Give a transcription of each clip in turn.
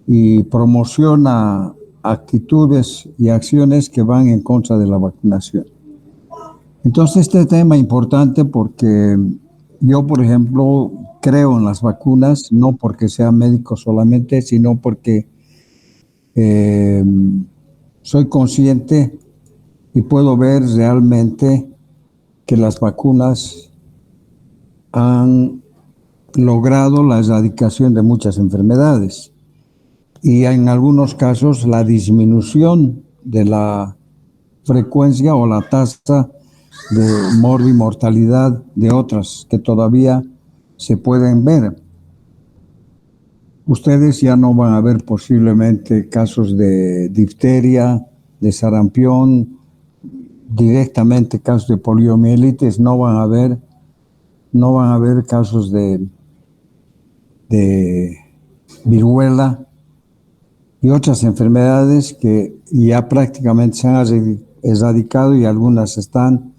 y promociona actitudes y acciones que van en contra de la vacunación. Entonces, este tema es importante porque yo, por ejemplo, creo en las vacunas, no porque sea médico solamente, sino porque eh, soy consciente y puedo ver realmente que las vacunas han logrado la erradicación de muchas enfermedades y en algunos casos la disminución de la frecuencia o la tasa de mortalidad de otras que todavía se pueden ver. Ustedes ya no van a ver posiblemente casos de difteria, de sarampión, directamente casos de poliomielitis, no van a haber casos de viruela y otras enfermedades que ya prácticamente se han erradicado y algunas están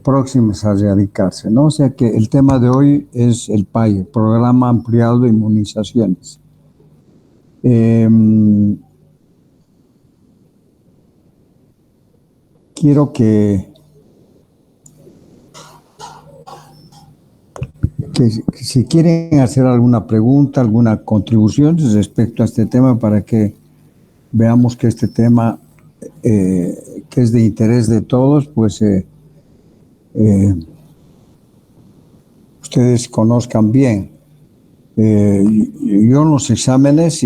próximas a erradicarse, ¿no? O sea que el tema de hoy es el PAI, Programa Ampliado de Inmunizaciones. Quiero que si quieren hacer alguna pregunta, alguna contribución respecto a este tema para que veamos que este tema que es de interés de todos, pues ustedes conozcan bien. Yo en los exámenes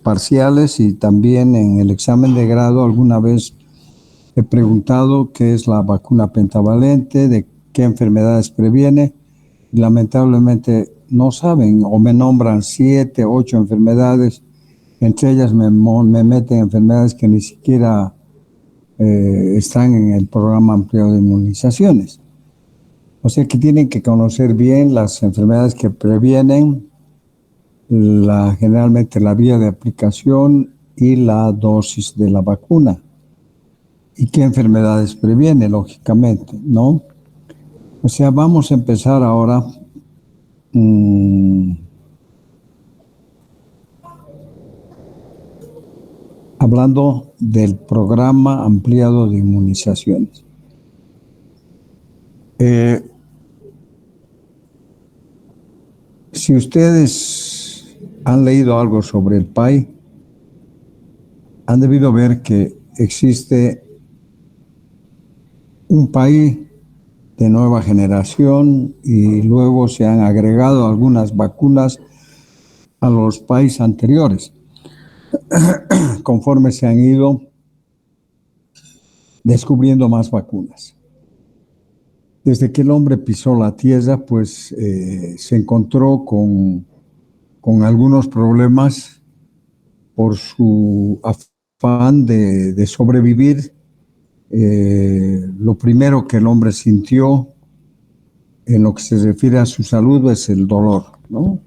parciales y también en el examen de grado alguna vez he preguntado qué es la vacuna pentavalente, de qué enfermedades previene. Lamentablemente no saben o me nombran 7, 8 enfermedades. Entre ellas me meten enfermedades que ni siquiera están en el programa ampliado de inmunizaciones. O sea que tienen que conocer bien las enfermedades que previenen, generalmente la vía de aplicación y la dosis de la vacuna. Y qué enfermedades previene, lógicamente, ¿no? O sea, vamos a empezar ahora hablando del programa ampliado de inmunizaciones. Si ustedes han leído algo sobre el PAI, han debido ver que existe un PAI de nueva generación y luego se han agregado algunas vacunas a los PAIs anteriores, conforme se han ido descubriendo más vacunas. Desde que el hombre pisó la tierra, pues se encontró con algunos problemas por su afán de sobrevivir. Lo primero que el hombre sintió en lo que se refiere a su salud es el dolor, ¿no?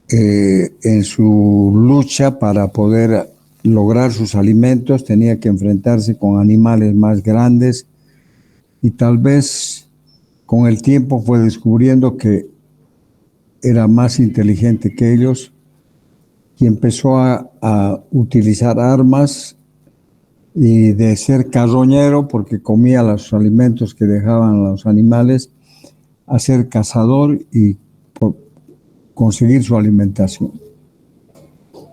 En su lucha para poder lograr sus alimentos tenía que enfrentarse con animales más grandes y tal vez con el tiempo fue descubriendo que era más inteligente que ellos y empezó a utilizar armas y de ser carroñero, porque comía los alimentos que dejaban los animales, a ser cazador y conseguir su alimentación.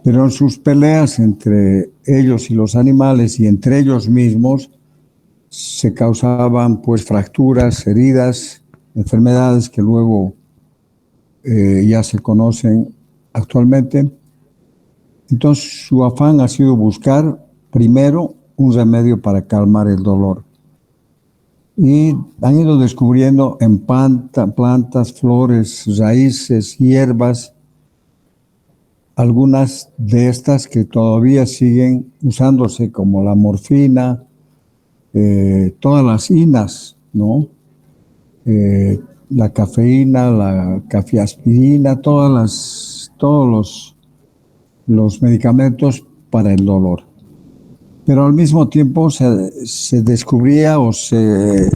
Pero en sus peleas entre ellos y los animales y entre ellos mismos se causaban pues fracturas, heridas, enfermedades que luego ya se conocen actualmente. Entonces su afán ha sido buscar primero un remedio para calmar el dolor. Y han ido descubriendo en plantas, flores, raíces, hierbas, algunas de estas que todavía siguen usándose como la morfina, todas las inas, ¿no? La cafeína, la cafiaspirina, todos los medicamentos para el dolor. Pero al mismo tiempo se descubría o se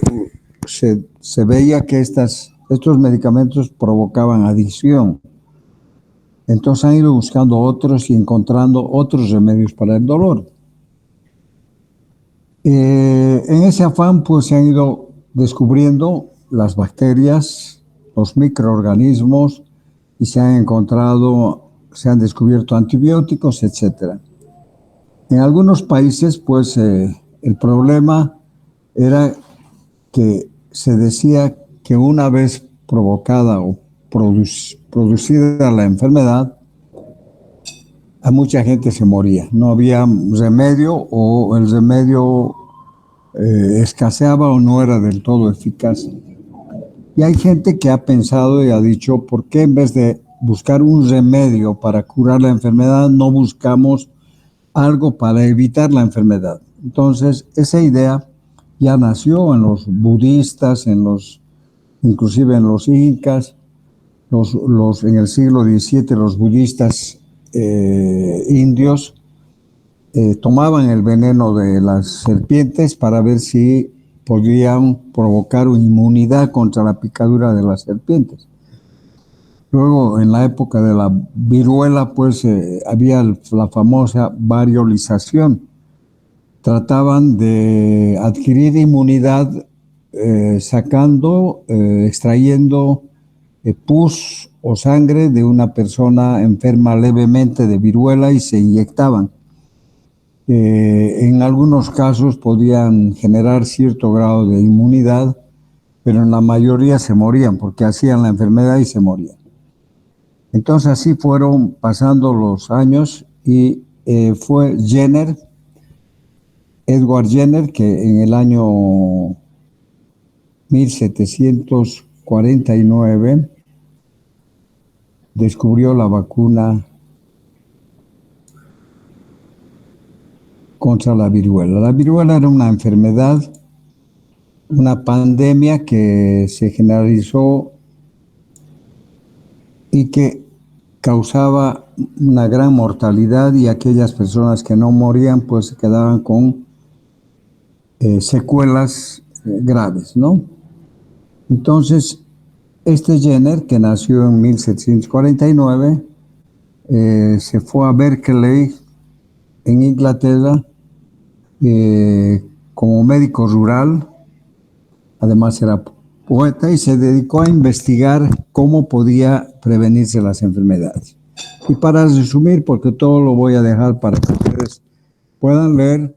veía que estos medicamentos provocaban adicción. Entonces han ido buscando otros y encontrando otros remedios para el dolor. En ese afán, pues se han ido descubriendo las bacterias, los microorganismos y se han descubierto antibióticos, etcétera. En algunos países, pues el problema era que se decía que una vez provocada o producida la enfermedad, a mucha gente se moría. No había remedio o el remedio escaseaba o no era del todo eficaz. Y hay gente que ha pensado y ha dicho, ¿por qué en vez de buscar un remedio para curar la enfermedad, no buscamos algo para evitar la enfermedad? Entonces, esa idea ya nació en los budistas, inclusive en los incas, en el siglo XVII los budistas indios tomaban el veneno de las serpientes para ver si podían provocar una inmunidad contra la picadura de las serpientes. Luego, en la época de la viruela, pues había la famosa variolización. Trataban de adquirir inmunidad extrayendo pus o sangre de una persona enferma levemente de viruela y se inyectaban. En algunos casos podían generar cierto grado de inmunidad, pero en la mayoría se morían porque hacían la enfermedad y se morían. Entonces así fueron pasando los años y fue Edward Jenner, que en el año 1749 descubrió la vacuna contra la viruela. La viruela era una enfermedad, una pandemia que se generalizó y que causaba una gran mortalidad, y aquellas personas que no morían pues se quedaban con secuelas graves, ¿no? Entonces, este Jenner, que nació en 1749, se fue a Berkeley, en Inglaterra, como médico rural. Además era poeta y se dedicó a investigar cómo podía prevenirse las enfermedades. Y para resumir, porque todo lo voy a dejar para que ustedes puedan leer,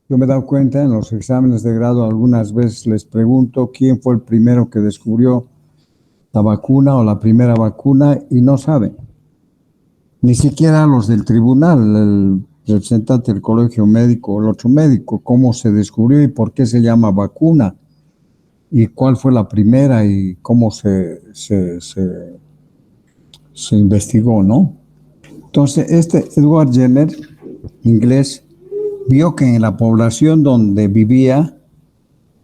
yo me he dado cuenta en los exámenes de grado, algunas veces les pregunto quién fue el primero que descubrió la vacuna o la primera vacuna y no saben. Ni siquiera los del tribunal, el representante del colegio médico o el otro médico, cómo se descubrió y por qué se llama vacuna y cuál fue la primera y cómo se investigó, ¿no? Entonces, este Edward Jenner, inglés, vio que en la población donde vivía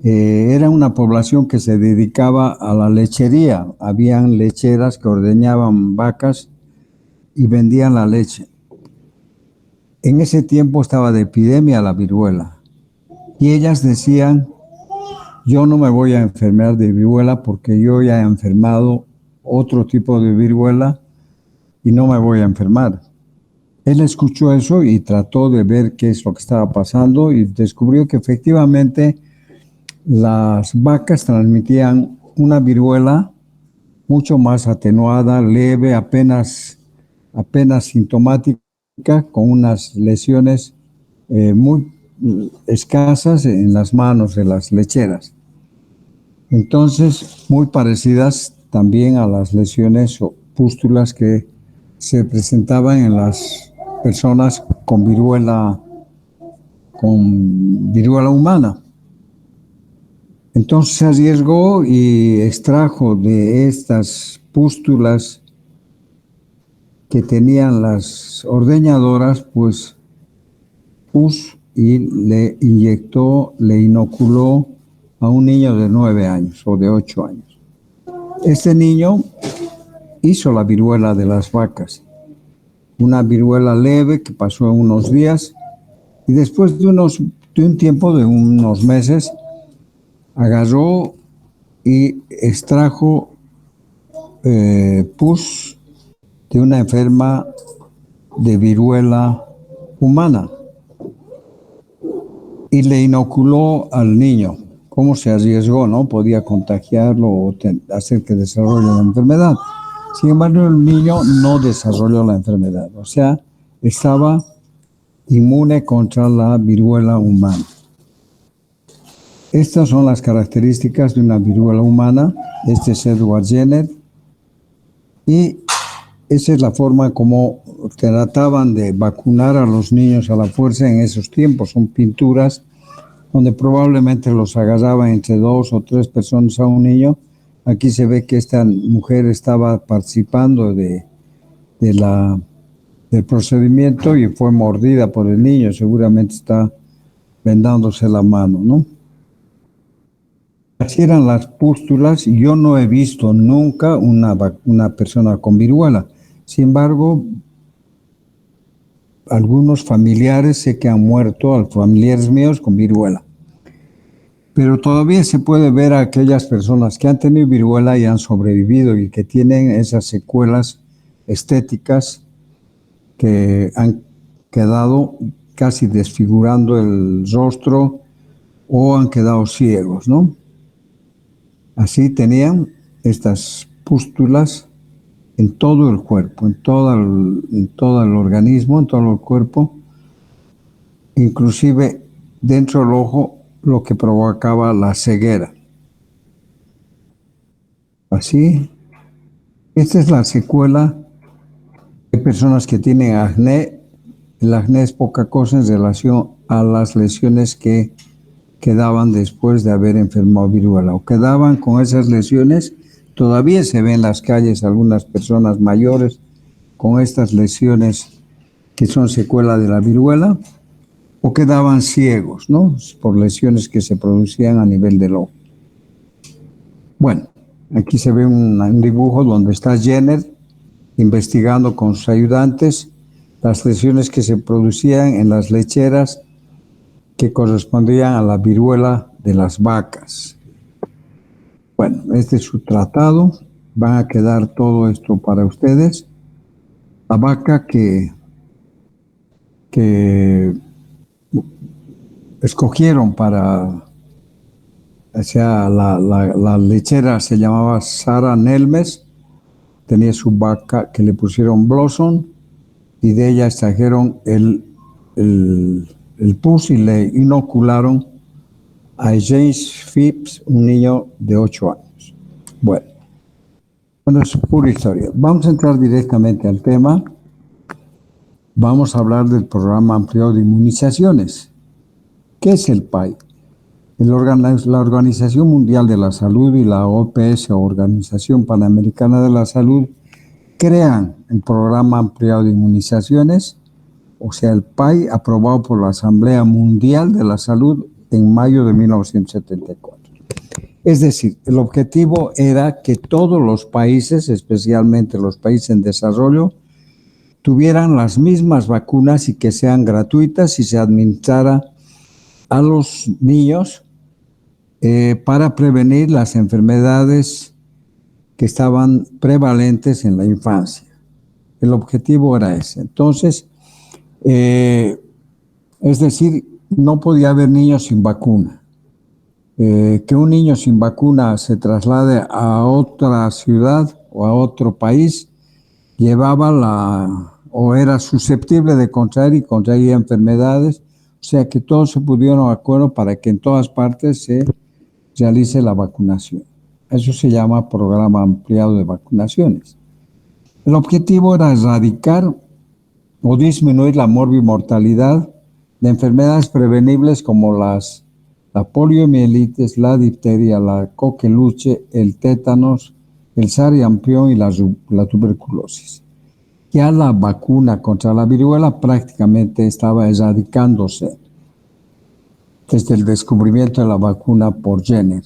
era una población que se dedicaba a la lechería. Habían lecheras que ordeñaban vacas y vendían la leche. En ese tiempo estaba de epidemia la viruela y ellas decían, yo no me voy a enfermar de viruela porque yo ya he enfermado otro tipo de viruela y no me voy a enfermar. Él escuchó eso y trató de ver qué es lo que estaba pasando y descubrió que efectivamente las vacas transmitían una viruela mucho más atenuada, leve, apenas sintomática, con unas lesiones muy escasas en las manos de las lecheras. Entonces, muy parecidas también a las lesiones o pústulas que se presentaban en las personas con viruela humana. Entonces se arriesgó y extrajo de estas pústulas que tenían las ordeñadoras, pues pus, y le inyectó, le inoculó a un niño de 9 años o de 8 años. Este niño hizo la viruela de las vacas, una viruela leve que pasó en unos días y después de un tiempo de unos meses agarró y extrajo pus de una enferma de viruela humana y le inoculó al niño. ¿Cómo se arriesgó? ¿No? Podía contagiarlo o hacer que desarrolle la enfermedad. Sin embargo, el niño no desarrolló la enfermedad, o sea, estaba inmune contra la viruela humana. Estas son las características de una viruela humana. Este es Edward Jenner. Y esa es la forma como trataban de vacunar a los niños a la fuerza en esos tiempos. Son pinturas donde probablemente los agarraban entre 2 o 3 personas a un niño. Aquí se ve que esta mujer estaba participando del procedimiento y fue mordida por el niño. Seguramente está vendándose la mano, ¿no? Así eran las pústulas y yo no he visto nunca una persona con viruela. Sin embargo, algunos familiares sé que han muerto, familiares míos con viruela. Pero todavía se puede ver a aquellas personas que han tenido viruela y han sobrevivido y que tienen esas secuelas estéticas que han quedado casi desfigurando el rostro o han quedado ciegos, ¿no? Así tenían estas pústulas en todo el cuerpo, en todo el organismo, en todo el cuerpo, inclusive dentro del ojo, lo que provocaba la ceguera. Así, esta es la secuela de personas que tienen acné. El acné es poca cosa en relación a las lesiones que quedaban después de haber enfermado viruela o quedaban con esas lesiones. Todavía se ven en las calles algunas personas mayores con estas lesiones que son secuela de la viruela o quedaban ciegos, ¿no? Por lesiones que se producían a nivel del ojo. Bueno, aquí se ve un dibujo donde está Jenner investigando con sus ayudantes las lesiones que se producían en las lecheras que correspondían a la viruela de las vacas. Bueno, este es su tratado. Van a quedar todo esto para ustedes. La vaca que escogieron para, o sea, la lechera se llamaba Sarah Nelmes, tenía su vaca que le pusieron Blossom y de ella extrajeron el pus y le inocularon a James Phipps, un niño de 8 años. Bueno, es pura historia. Vamos a entrar directamente al tema. Vamos a hablar del programa ampliado de inmunizaciones. ¿Qué es el PAI? La Organización Mundial de la Salud y la OPS, Organización Panamericana de la Salud, crean el programa ampliado de inmunizaciones, o sea, el PAI, aprobado por la Asamblea Mundial de la Salud en mayo de 1974. Es decir, el objetivo era que todos los países, especialmente los países en desarrollo, tuvieran las mismas vacunas y que sean gratuitas y se administrara a los niños para prevenir las enfermedades que estaban prevalentes en la infancia. El objetivo era ese. Entonces, es decir, no podía haber niños sin vacuna. Que un niño sin vacuna se traslade a otra ciudad o a otro país, o era susceptible de contraer y contraía enfermedades, o sea que todos se pudieron de acuerdo para que en todas partes se realice la vacunación. Eso se llama programa ampliado de vacunaciones. El objetivo era erradicar o disminuir la morbimortalidad de enfermedades prevenibles como la poliomielitis, la difteria, la coqueluche, el tétanos, el sarampión y la tuberculosis. Ya la vacuna contra la viruela prácticamente estaba erradicándose desde el descubrimiento de la vacuna por Jenner.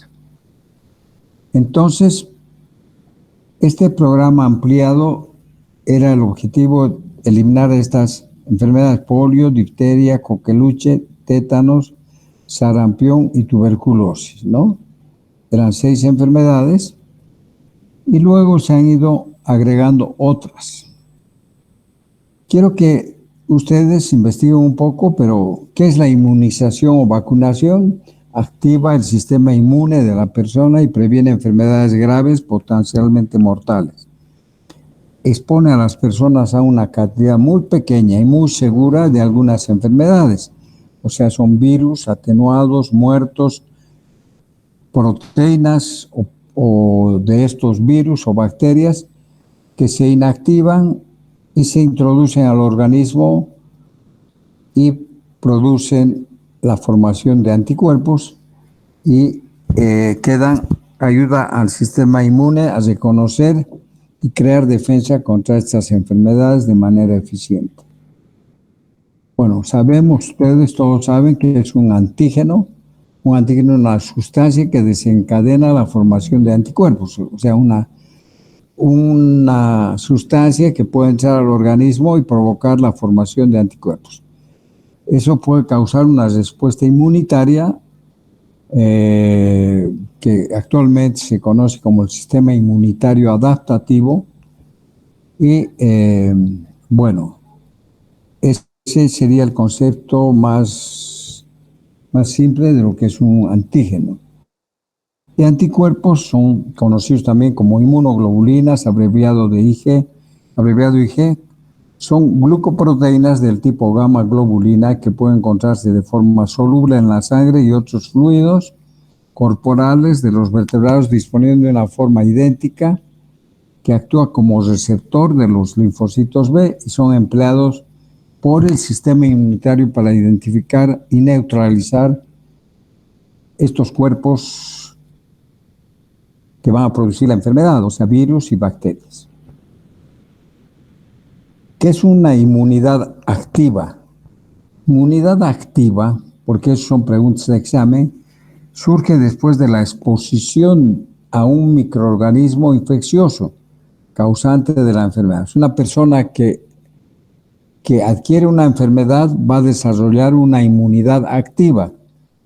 Entonces, este programa ampliado era el objetivo eliminar estas enfermedades: polio, difteria, coqueluche, tétanos, sarampión y tuberculosis, ¿no? Eran 6 enfermedades y luego se han ido agregando otras. Quiero que ustedes investiguen un poco, pero ¿qué es la inmunización o vacunación? Activa el sistema inmune de la persona y previene enfermedades graves potencialmente mortales. Expone a las personas a una cantidad muy pequeña y muy segura de algunas enfermedades. O sea, son virus atenuados, muertos, proteínas o de estos virus o bacterias que se inactivan y se introducen al organismo y producen la formación de anticuerpos y ayuda al sistema inmune a reconocer y crear defensa contra estas enfermedades de manera eficiente. Bueno, sabemos, ustedes todos saben que es un antígeno. Un antígeno es una sustancia que desencadena la formación de anticuerpos, o sea, una sustancia que puede entrar al organismo y provocar la formación de anticuerpos. Eso puede causar una respuesta inmunitaria que actualmente se conoce como el sistema inmunitario adaptativo y bueno, ese sería el concepto más simple de lo que es un antígeno. Y anticuerpos son conocidos también como inmunoglobulinas, abreviado IG, son glucoproteínas del tipo gamma globulina que pueden encontrarse de forma soluble en la sangre y otros fluidos corporales de los vertebrados, disponiendo de una forma idéntica que actúa como receptor de los linfocitos B y son empleados por el sistema inmunitario para identificar y neutralizar estos cuerpos que van a producir la enfermedad, o sea, virus y bacterias. ¿Qué es una inmunidad activa? Inmunidad activa, porque eso son preguntas de examen, surge después de la exposición a un microorganismo infeccioso causante de la enfermedad. Es una persona que adquiere una enfermedad va a desarrollar una inmunidad activa,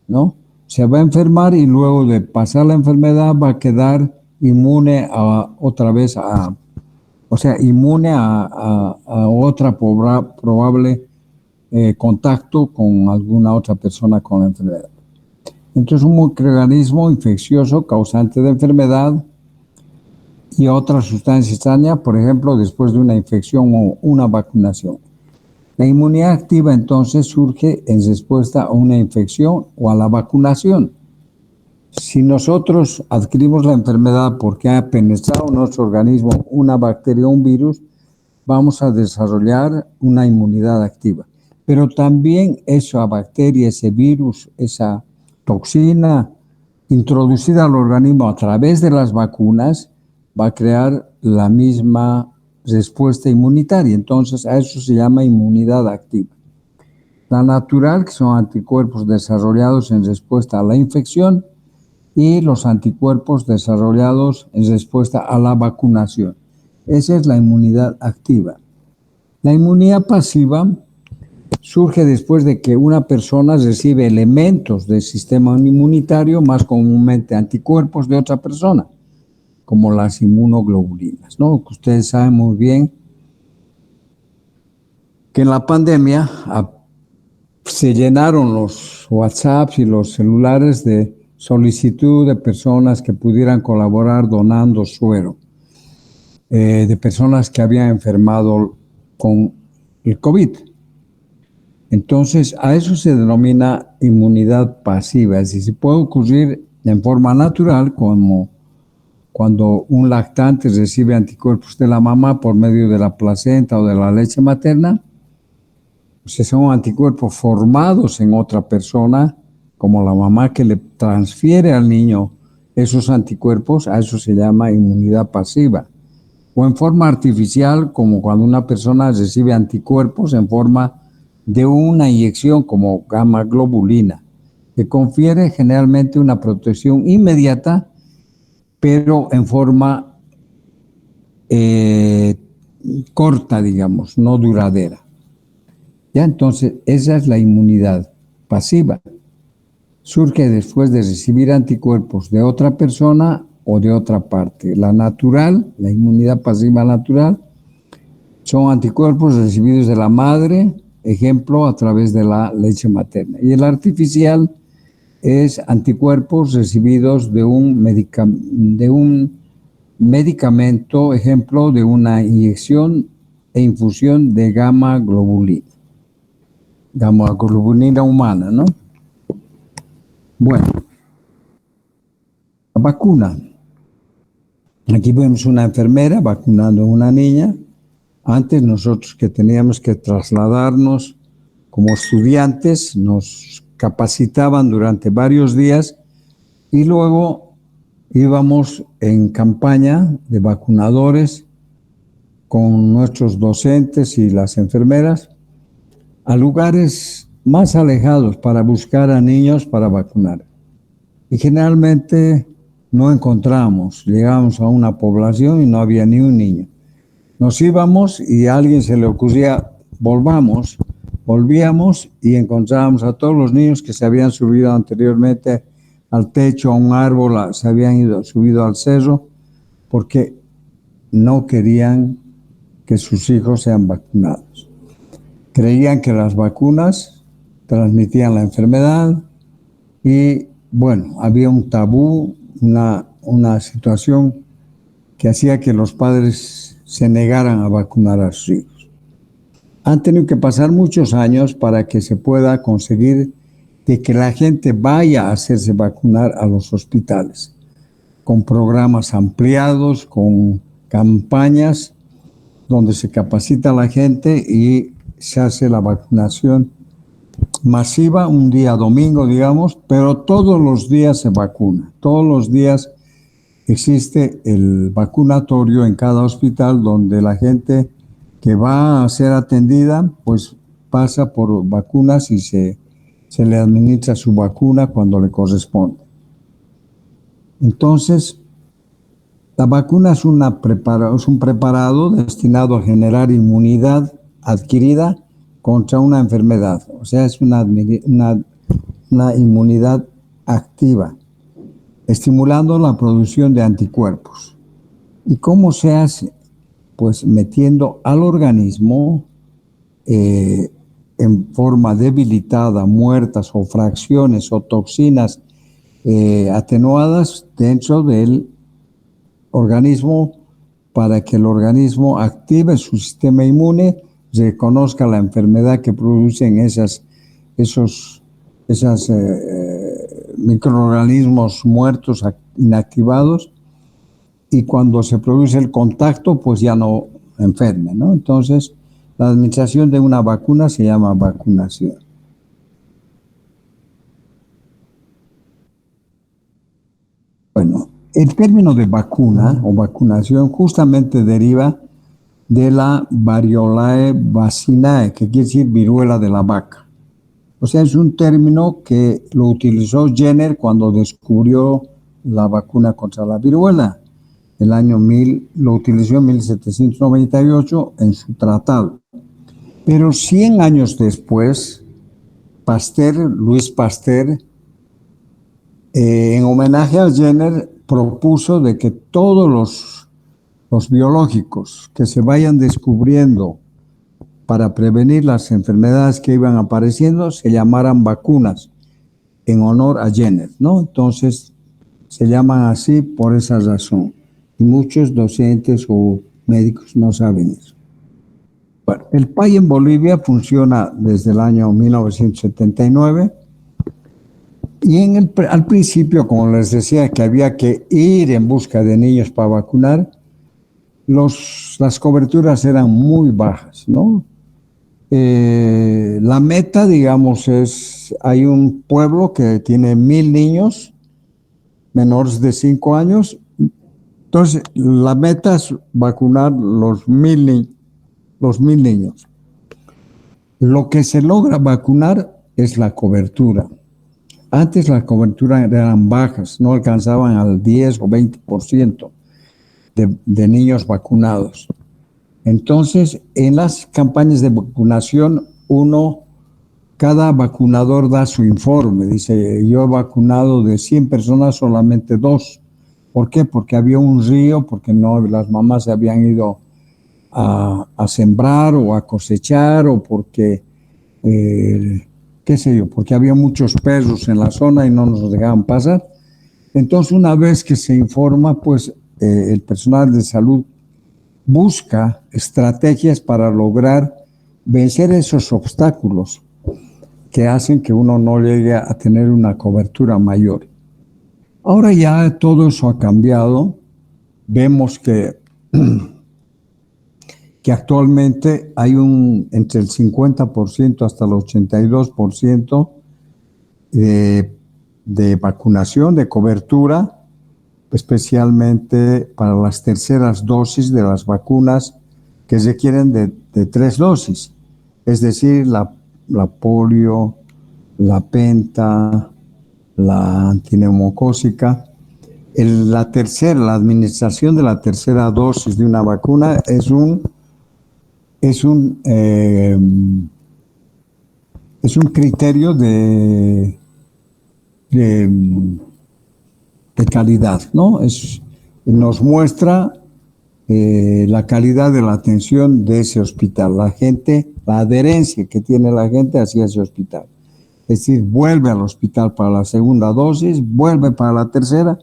¿no? Se va a enfermar y luego de pasar la enfermedad va a quedar inmune inmune a otra probable contacto con alguna otra persona con la enfermedad. Entonces, un microorganismo infeccioso causante de enfermedad y otra sustancia extraña, por ejemplo, después de una infección o una vacunación. La inmunidad activa entonces surge en respuesta a una infección o a la vacunación. Si nosotros adquirimos la enfermedad porque ha penetrado en nuestro organismo una bacteria o un virus, vamos a desarrollar una inmunidad activa. Pero también esa bacteria, ese virus, esa toxina introducida al organismo a través de las vacunas va a crear la misma respuesta inmunitaria. Entonces, a eso se llama inmunidad activa. La natural, que son anticuerpos desarrollados en respuesta a la infección, y los anticuerpos desarrollados en respuesta a la vacunación. Esa es la inmunidad activa. La inmunidad pasiva surge después de que una persona recibe elementos del sistema inmunitario, más comúnmente anticuerpos de otra persona, como las inmunoglobulinas, ¿no? Que ustedes saben muy bien que en la pandemia se llenaron los WhatsApps y los celulares de solicitud de personas que pudieran colaborar donando suero, de personas que habían enfermado con el COVID. Entonces, a eso se denomina inmunidad pasiva, es decir, puede ocurrir en forma natural, como cuando un lactante recibe anticuerpos de la mamá por medio de la placenta o de la leche materna. O sea, son anticuerpos formados en otra persona, como la mamá que le transfiere al niño esos anticuerpos, a eso se llama inmunidad pasiva. O en forma artificial, como cuando una persona recibe anticuerpos en forma de una inyección como gamma globulina, que confiere generalmente una protección inmediata, pero en forma corta, digamos, no duradera. Ya, entonces, esa es la inmunidad pasiva. Surge después de recibir anticuerpos de otra persona o de otra parte. La natural, la inmunidad pasiva natural, Son anticuerpos recibidos de la madre, ejemplo, a través de la leche materna. Y el artificial es anticuerpos recibidos de un medicamento, ejemplo, de una inyección e infusión de gamma globulina humana, ¿no? Bueno, la vacuna. Aquí vemos una enfermera vacunando a una niña. Antes nosotros que teníamos que trasladarnos como estudiantes, nos capacitaban durante varios días y luego íbamos en campaña de vacunadores con nuestros docentes y las enfermeras a lugares más alejados para buscar a niños para vacunar. Y generalmente no encontramos, llegamos a una población y no había ni un niño. Nos íbamos y a alguien se le ocurría, volvíamos y encontrábamos a todos los niños que se habían subido anteriormente al techo, a un árbol, se habían subido al cerro, porque no querían que sus hijos sean vacunados. Creían que las vacunas transmitían la enfermedad y, bueno, había un tabú, una situación que hacía que los padres se negaran a vacunar a sus hijos. Han tenido que pasar muchos años para que se pueda conseguir de que la gente vaya a hacerse vacunar a los hospitales, con programas ampliados, con campañas donde se capacita a la gente y se hace la vacunación masiva, un día domingo, digamos, pero todos los días se vacuna. Todos los días existe el vacunatorio en cada hospital donde la gente que va a ser atendida, pues pasa por vacunas y se le administra su vacuna cuando le corresponde. Entonces, la vacuna es un preparado destinado a generar inmunidad adquirida contra una enfermedad. O sea, es una inmunidad activa, estimulando la producción de anticuerpos. ¿Y cómo se hace? Pues metiendo al organismo en forma debilitada, muertas o fracciones o toxinas atenuadas dentro del organismo para que el organismo active su sistema inmune, reconozca la enfermedad que producen esos microorganismos muertos inactivados, y cuando se produce el contacto, pues ya no enferme, ¿no? Entonces, la administración de una vacuna se llama vacunación. Bueno, el término de vacuna o vacunación justamente deriva de la Variolae vacinae, que quiere decir viruela de la vaca. O sea, es un término que lo utilizó Jenner cuando descubrió la vacuna contra la viruela. Lo utilizó en 1798 en su tratado. Pero 100 años después, Luis Pasteur, en homenaje a Jenner, propuso de que todos los biológicos que se vayan descubriendo para prevenir las enfermedades que iban apareciendo se llamaran vacunas, en honor a Jenner, ¿no? Entonces, se llaman así por esa razón. Y muchos docentes o médicos no saben eso. Bueno, el PAI en Bolivia funciona desde el año 1979 y al principio, como les decía, que había que ir en busca de niños para vacunar, las coberturas eran muy bajas, ¿no? La meta, digamos, hay un pueblo que tiene 1,000 niños menores de 5 años. Entonces, la meta es vacunar los 1,000 niños. Lo que se logra vacunar es la cobertura. Antes las coberturas eran bajas, no alcanzaban al 10 o 20% de niños vacunados. Entonces, en las campañas de vacunación, cada vacunador da su informe. Dice, yo he vacunado de 100 personas, solamente 2. ¿Por qué? Porque había un río, porque no, las mamás se habían ido a sembrar o a cosechar o porque, qué sé yo, porque había muchos perros en la zona y no nos dejaban pasar. Entonces, una vez que se informa, pues el personal de salud busca estrategias para lograr vencer esos obstáculos que hacen que uno no llegue a tener una cobertura mayor. Ahora ya todo eso ha cambiado. Vemos que actualmente hay entre el 50% hasta el 82% de vacunación, de cobertura, especialmente para las terceras dosis de las vacunas que requieren de 3 dosis, es decir, la polio, la penta, la antineumocócica. La administración de la tercera dosis de una vacuna es un criterio de, de calidad, ¿no? Nos muestra la calidad de la atención de ese hospital, la adherencia que tiene la gente hacia ese hospital. Es decir, vuelve al hospital para la segunda dosis, vuelve para la tercera.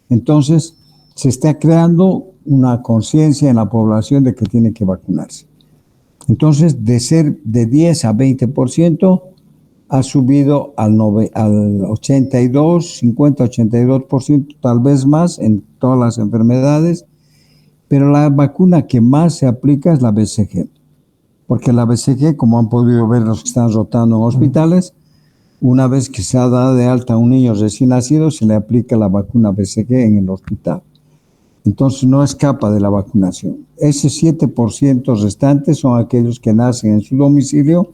Entonces, se está creando una conciencia en la población de que tiene que vacunarse. Entonces, de ser de 10 a 20%, ha subido al 82, 50, 82%, tal vez más en todas las enfermedades, pero la vacuna que más se aplica es la BCG, porque la BCG, como han podido ver los que están rotando en hospitales, una vez que se ha dado de alta a un niño recién nacido, se le aplica la vacuna BCG en el hospital. Entonces no escapa de la vacunación. Ese 7% restantes son aquellos que nacen en su domicilio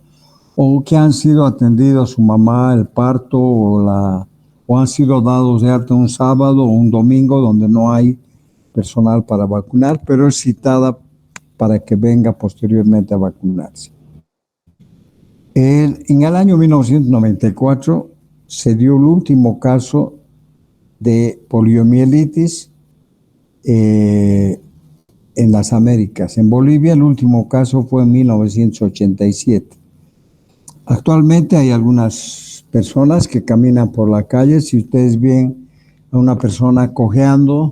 o que han sido atendidos su mamá, el parto o han sido dados de alta un sábado o un domingo donde no hay personal para vacunar, pero es citada para que venga posteriormente a vacunarse. En el año 1994 se dio el último caso de poliomielitis en las Américas. En Bolivia el último caso fue en 1987. Actualmente hay algunas personas que caminan por la calle. Si ustedes ven a una persona cojeando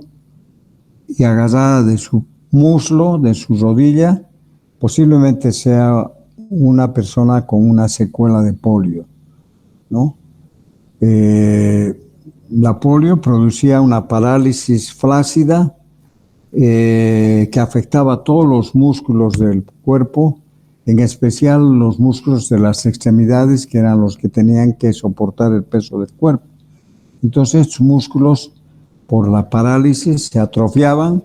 y agarrada de su muslo, de su rodilla, posiblemente sea una persona con una secuela de polio, ¿no? La polio producía una parálisis flácida que afectaba a todos los músculos del cuerpo, en especial los músculos de las extremidades, que eran los que tenían que soportar el peso del cuerpo. Entonces estos músculos, por la parálisis, se atrofiaban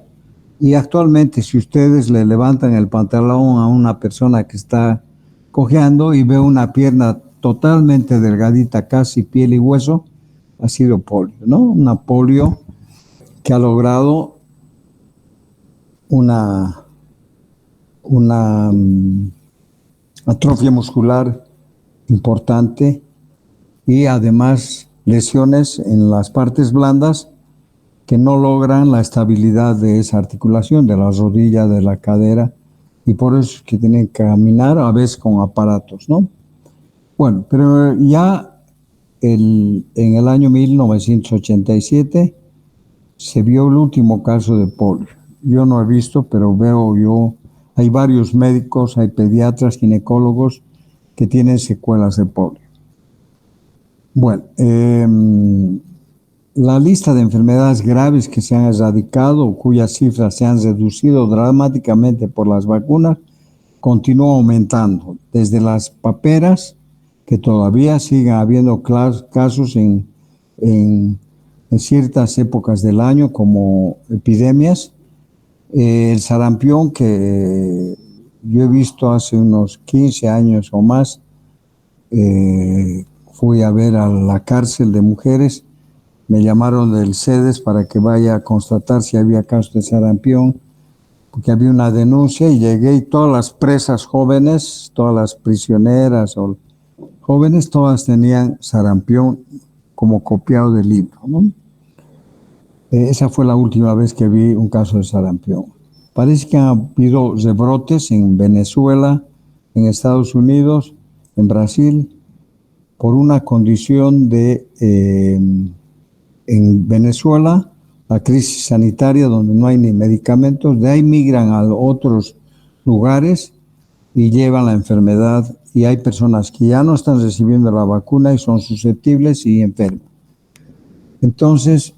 y actualmente si ustedes le levantan el pantalón a una persona que está cojeando y ve una pierna totalmente delgadita, casi piel y hueso, ha sido polio, ¿no? Una polio que ha logrado una atrofia muscular importante y además lesiones en las partes blandas que no logran la estabilidad de esa articulación, de la rodilla, de la cadera, y por eso es que tienen que caminar a veces con aparatos, ¿no? Bueno, pero ya en el año 1987 se vio el último caso de polio. Yo no he visto, pero hay varios médicos, hay pediatras, ginecólogos que tienen secuelas de polio. Bueno, la lista de enfermedades graves que se han erradicado o cuyas cifras se han reducido dramáticamente por las vacunas continúa aumentando, desde las paperas, que todavía siguen habiendo casos en ciertas épocas del año como epidemias, el sarampión, que yo he visto hace unos 15 años o más, fui a ver a la cárcel de mujeres, me llamaron del CEDES para que vaya a constatar si había casos de sarampión, porque había una denuncia y llegué y todas las presas jóvenes, todas las prisioneras o jóvenes, todas tenían sarampión como copiado del libro, ¿no? Esa fue la última vez que vi un caso de sarampión. Parece que ha habido rebrotes en Venezuela, en Estados Unidos, en Brasil, por una condición en Venezuela, la crisis sanitaria donde no hay ni medicamentos, de ahí migran a otros lugares y llevan la enfermedad, y hay personas que ya no están recibiendo la vacuna y son susceptibles y enferman. Entonces,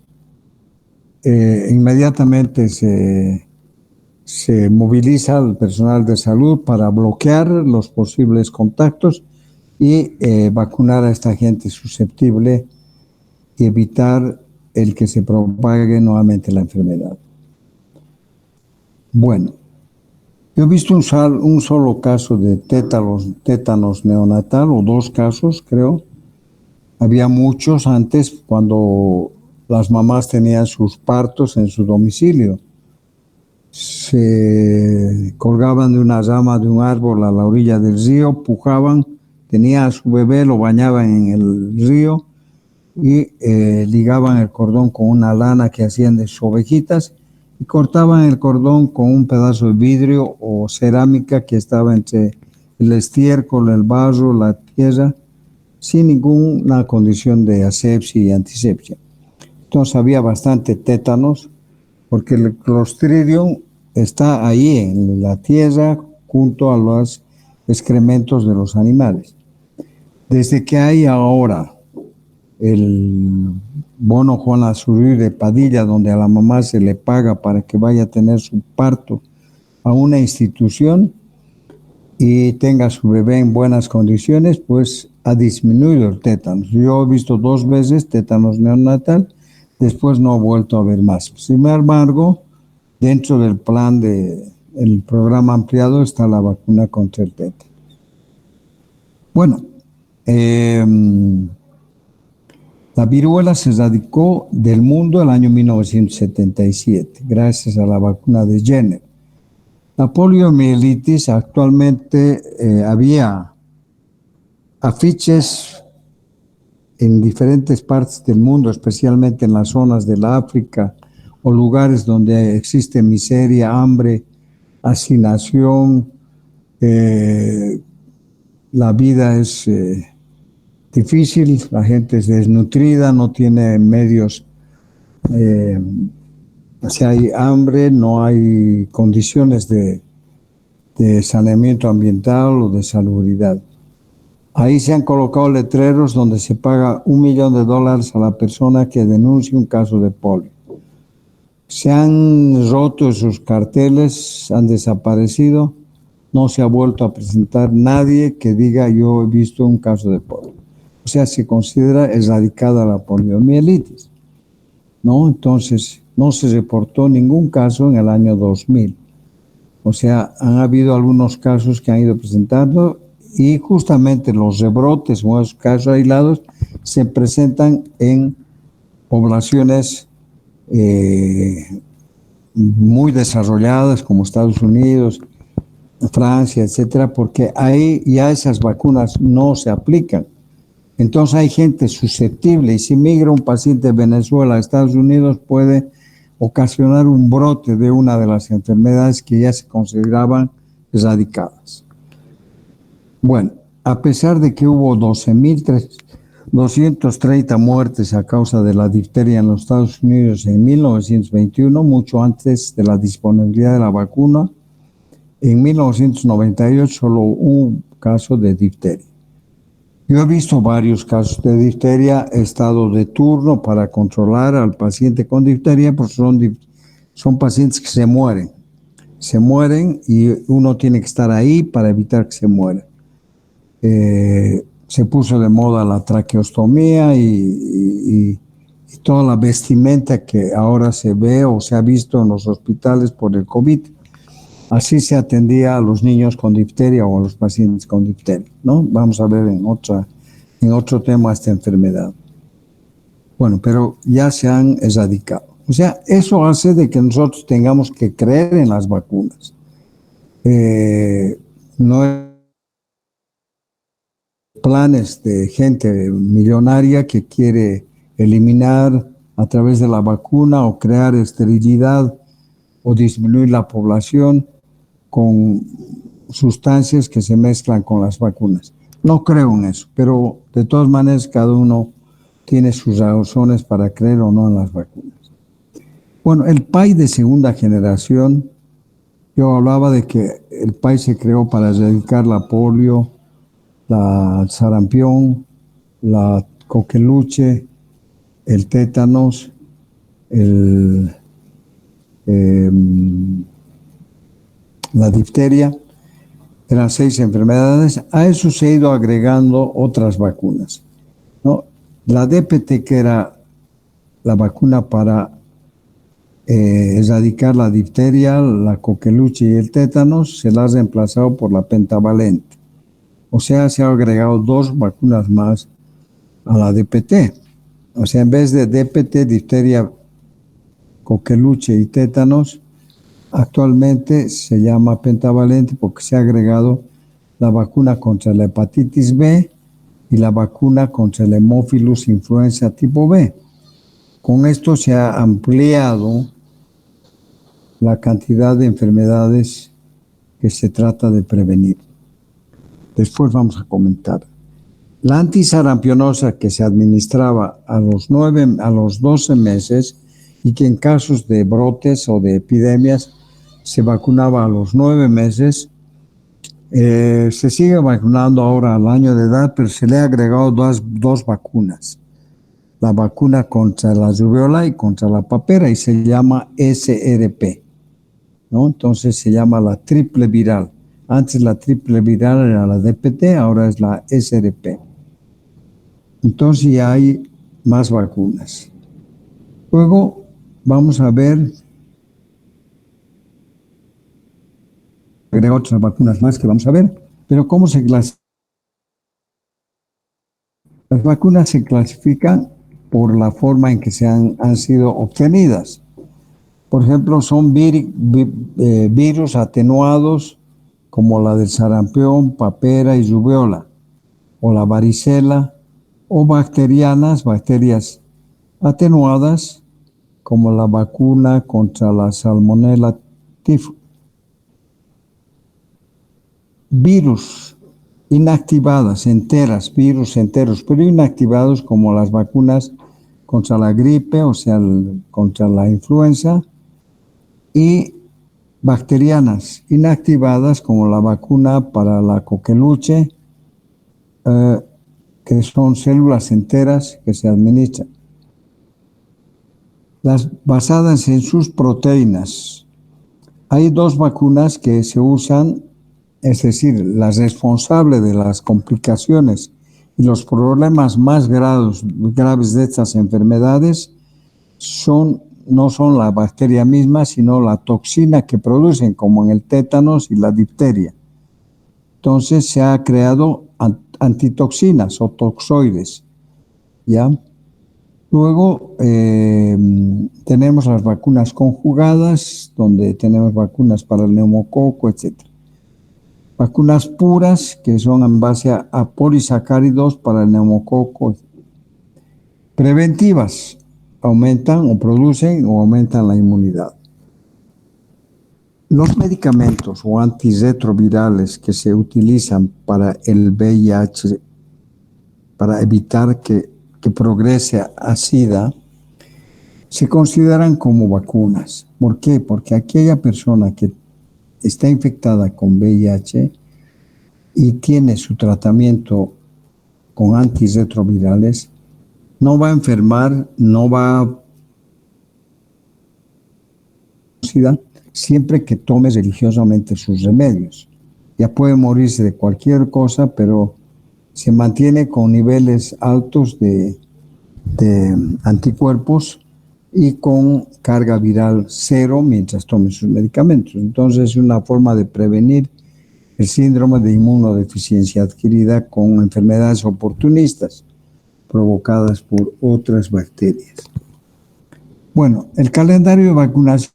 inmediatamente se moviliza al personal de salud para bloquear los posibles contactos y vacunar a esta gente susceptible y evitar el que se propague nuevamente la enfermedad. Bueno, yo he visto un solo caso de tétanos neonatal, o dos casos, creo. Había muchos antes cuando las mamás tenían sus partos en su domicilio. Se colgaban de una rama de un árbol a la orilla del río, pujaban, tenía a su bebé, lo bañaban en el río y ligaban el cordón con una lana que hacían de sus ovejitas y cortaban el cordón con un pedazo de vidrio o cerámica que estaba entre el estiércol, el barro, la tierra, sin ninguna condición de asepsia y antisepsia. Entonces había bastante tétanos porque el Clostridium está ahí en la tierra junto a los excrementos de los animales. Desde que hay ahora el bono Juan Azurí de Padilla, donde a la mamá se le paga para que vaya a tener su parto a una institución y tenga su bebé en buenas condiciones, pues ha disminuido el tétanos. Yo he visto 2 veces tétanos neonatal, después no he vuelto a ver más. Sin embargo, dentro del plan del programa ampliado está la vacuna contra el tétanos. Bueno, la viruela se erradicó del mundo el año 1977, gracias a la vacuna de Jenner. La poliomielitis, actualmente había afiches en diferentes partes del mundo, especialmente en las zonas del África o lugares donde existe miseria, hambre, hacinación, la vida es difícil, la gente es desnutrida, no tiene medios, si hay hambre, no hay condiciones de saneamiento ambiental o de salubridad. Ahí se han colocado letreros donde se paga $1 millón a la persona que denuncie un caso de polio. Se han roto esos carteles, han desaparecido, no se ha vuelto a presentar nadie que diga yo he visto un caso de polio. O sea, se considera erradicada la poliomielitis, ¿no? Entonces, no se reportó ningún caso en el año 2000. O sea, han habido algunos casos que han ido presentando y justamente los rebrotes o esos casos aislados se presentan en poblaciones muy desarrolladas como Estados Unidos, Francia, etcétera, porque ahí ya esas vacunas no se aplican. Entonces hay gente susceptible y si migra un paciente de Venezuela a Estados Unidos puede ocasionar un brote de una de las enfermedades que ya se consideraban erradicadas. Bueno, a pesar de que hubo 12.230 muertes a causa de la difteria en los Estados Unidos en 1921, mucho antes de la disponibilidad de la vacuna, en 1998 solo un caso de difteria. Yo he visto varios casos de difteria, he estado de turno para controlar al paciente con difteria, porque son pacientes que se mueren y uno tiene que estar ahí para evitar que se muera. Se puso de moda la traqueostomía y toda la vestimenta que ahora se ve o se ha visto en los hospitales por el COVID. Así se atendía a los niños con difteria o a los pacientes con difteria, ¿no? Vamos a ver en otro tema esta enfermedad. Bueno, pero ya se han erradicado. O sea, eso hace de que nosotros tengamos que creer en las vacunas. No hay planes de gente millonaria que quiere eliminar a través de la vacuna o crear esterilidad o disminuir la población con sustancias que se mezclan con las vacunas. No creo en eso, pero de todas maneras cada uno tiene sus razones para creer o no en las vacunas. Bueno, el PAI de segunda generación, yo hablaba de que el PAI se creó para erradicar la polio, la sarampión, la coqueluche, el tétanos, el, eh, la difteria. Eran 6 enfermedades. A eso se ha ido agregando otras vacunas, ¿no? La DPT, que era la vacuna para erradicar la difteria, la coqueluche y el tétanos, se la ha reemplazado por la pentavalente. O sea, se han agregado 2 vacunas más a la DPT. O sea, en vez de DPT, difteria, coqueluche y tétanos, actualmente se llama pentavalente porque se ha agregado la vacuna contra la hepatitis B y la vacuna contra el Haemophilus influenza tipo B. Con esto se ha ampliado la cantidad de enfermedades que se trata de prevenir. Después vamos a comentar. La antisarampionosa, que se administraba a los 12 meses y que en casos de brotes o de epidemias se vacunaba a los 9 meses, se sigue vacunando ahora al año de edad, pero se le ha agregado dos vacunas. La vacuna contra la rubiola y contra la papera, y se llama SRP, ¿no? Entonces se llama la triple viral. Antes la triple viral era la DPT, ahora es la SRP. Entonces ya hay más vacunas. Luego vamos a ver, agrega otras vacunas más que vamos a ver, pero ¿cómo se clasifican? Las vacunas se clasifican por la forma en que han sido obtenidas. Por ejemplo, son virus atenuados como la del sarampión, papera y rubiola, o la varicela, o bacterianas, bacterias atenuadas como la vacuna contra la salmonella tifus. Virus inactivadas, enteras, virus enteros, pero inactivados como las vacunas contra la gripe, o sea, contra la influenza, y bacterianas inactivadas como la vacuna para la coqueluche, que son células enteras que se administran. Las basadas en sus proteínas. Hay 2 vacunas que se usan, es decir, las responsables de las complicaciones y los problemas más graves de estas enfermedades no son la bacteria misma, sino la toxina que producen, como en el tétanos y la difteria. Entonces se ha creado antitoxinas o toxoides, ¿ya? Luego tenemos las vacunas conjugadas, donde tenemos vacunas para el neumococo, etc. Vacunas puras, que son en base a polisacáridos para el neumococo. Preventivas, aumentan o aumentan la inmunidad. Los medicamentos o antirretrovirales que se utilizan para el VIH, para evitar que progrese a SIDA, se consideran como vacunas. ¿Por qué? Porque aquella persona que está infectada con VIH y tiene su tratamiento con antirretrovirales, no va a enfermar, no va a SIDA, siempre que tome religiosamente sus remedios. Ya puede morirse de cualquier cosa, pero se mantiene con niveles altos de anticuerpos y con carga viral cero mientras tome sus medicamentos. Entonces es una forma de prevenir el síndrome de inmunodeficiencia adquirida con enfermedades oportunistas provocadas por otras bacterias. Bueno, el calendario de vacunación,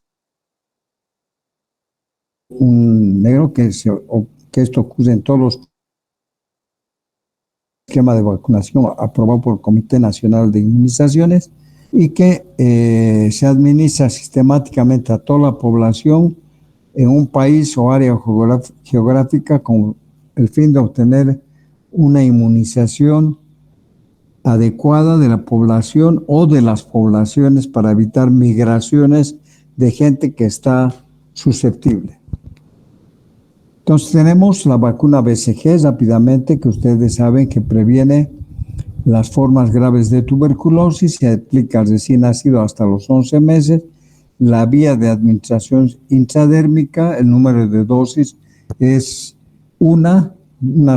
un negro que esto ocurre en todos los esquemas de vacunación aprobado por el Comité Nacional de Inmunizaciones, y que se administra sistemáticamente a toda la población en un país o área geográfica con el fin de obtener una inmunización adecuada de la población o de las poblaciones para evitar migraciones de gente que está susceptible. Entonces tenemos la vacuna BCG rápidamente, que ustedes saben que previene las formas graves de tuberculosis, se aplica al recién nacido hasta los 11 meses. La vía de administración intradérmica, el número de dosis es una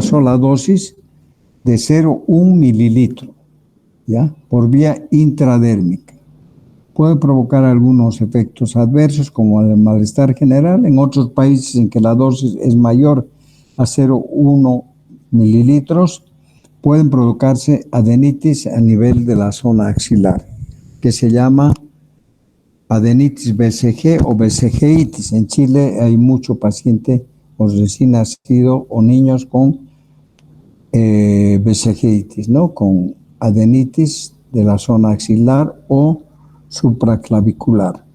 sola dosis de 0,1 mililitro, ¿ya? Por vía intradérmica. Puede provocar algunos efectos adversos como el malestar general. En otros países en que la dosis es mayor a 0,1 mililitros, pueden provocarse adenitis a nivel de la zona axilar, que se llama adenitis BCG o BCGitis. En Chile hay mucho paciente o recién nacido o niños con BCGitis, ¿no? Con adenitis de la zona axilar o supraclavicular.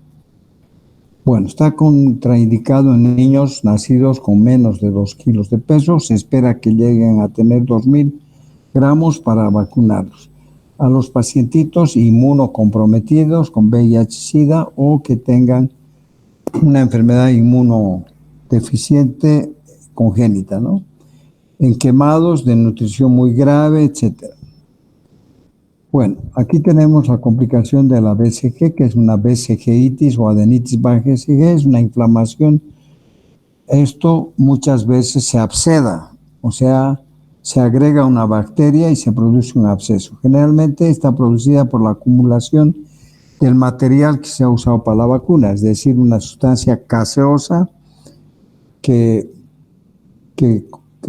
Bueno, está contraindicado en niños nacidos con menos de 2 kilos de peso. Se espera que lleguen a tener 2,000 gramos para vacunarlos. A los pacientitos inmunocomprometidos con VIH-Sida o que tengan una enfermedad inmunodeficiente congénita, ¿no? En quemados de nutrición muy grave, etcétera. Bueno, aquí tenemos la complicación de la BCG, que es una BCGitis o adenitis BCG, es una inflamación. Esto muchas veces se absceda, o sea, se agrega una bacteria y se produce un absceso. Generalmente está producida por la acumulación del material que se ha usado para la vacuna, es decir, una sustancia gaseosa que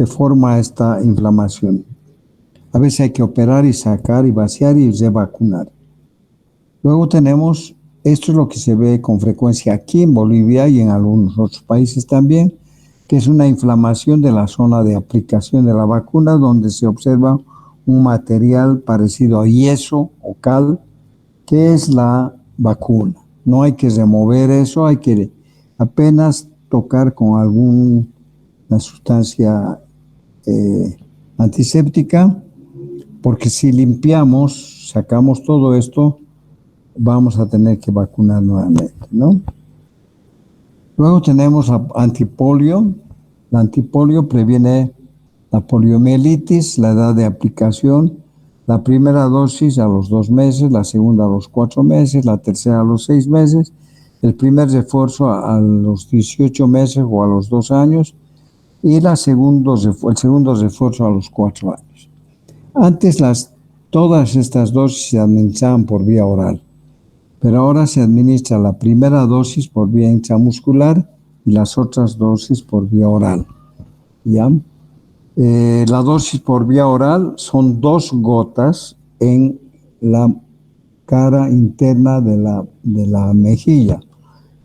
forma esta inflamación. A veces hay que operar y sacar y vaciar y revacunar. Luego tenemos, esto es lo que se ve con frecuencia aquí en Bolivia y en algunos otros países también, que es una inflamación de la zona de aplicación de la vacuna, donde se observa un material parecido a yeso o cal, que es la vacuna. No hay que remover eso, hay que apenas tocar con alguna sustancia antiséptica, porque si limpiamos, sacamos todo esto, vamos a tener que vacunar nuevamente, ¿no? Luego tenemos la antipolio. La antipolio previene la poliomielitis, la edad de aplicación, la primera dosis a los 2 meses, la segunda a los 4 meses, la tercera a los 6 meses, el primer refuerzo a los 18 meses o a los 2 años y el segundo refuerzo a los 4 años. Antes todas estas dosis se administraban por vía oral, pero ahora se administra la primera dosis por vía intramuscular y las otras dosis por vía oral, ¿ya? La dosis por vía oral son 2 gotas en la cara interna de la mejilla,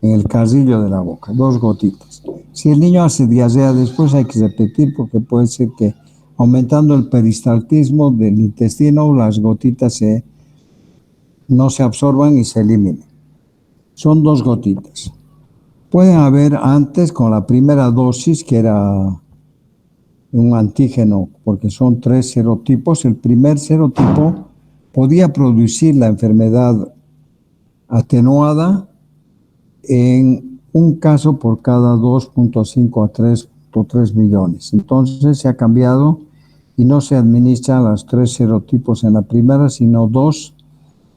en el carrillo de la boca, 2 gotitas. Si el niño hace diarrea después hay que repetir porque puede ser que aumentando el peristaltismo del intestino las gotitas no se absorban y se eliminen. Son 2 gotitas. Pueden haber antes con la primera dosis, que era un antígeno, porque son 3 serotipos. El primer serotipo podía producir la enfermedad atenuada en un caso por cada 2,5 a 3,3 millones. Entonces se ha cambiado y no se administran los 3 serotipos en la primera, sino 2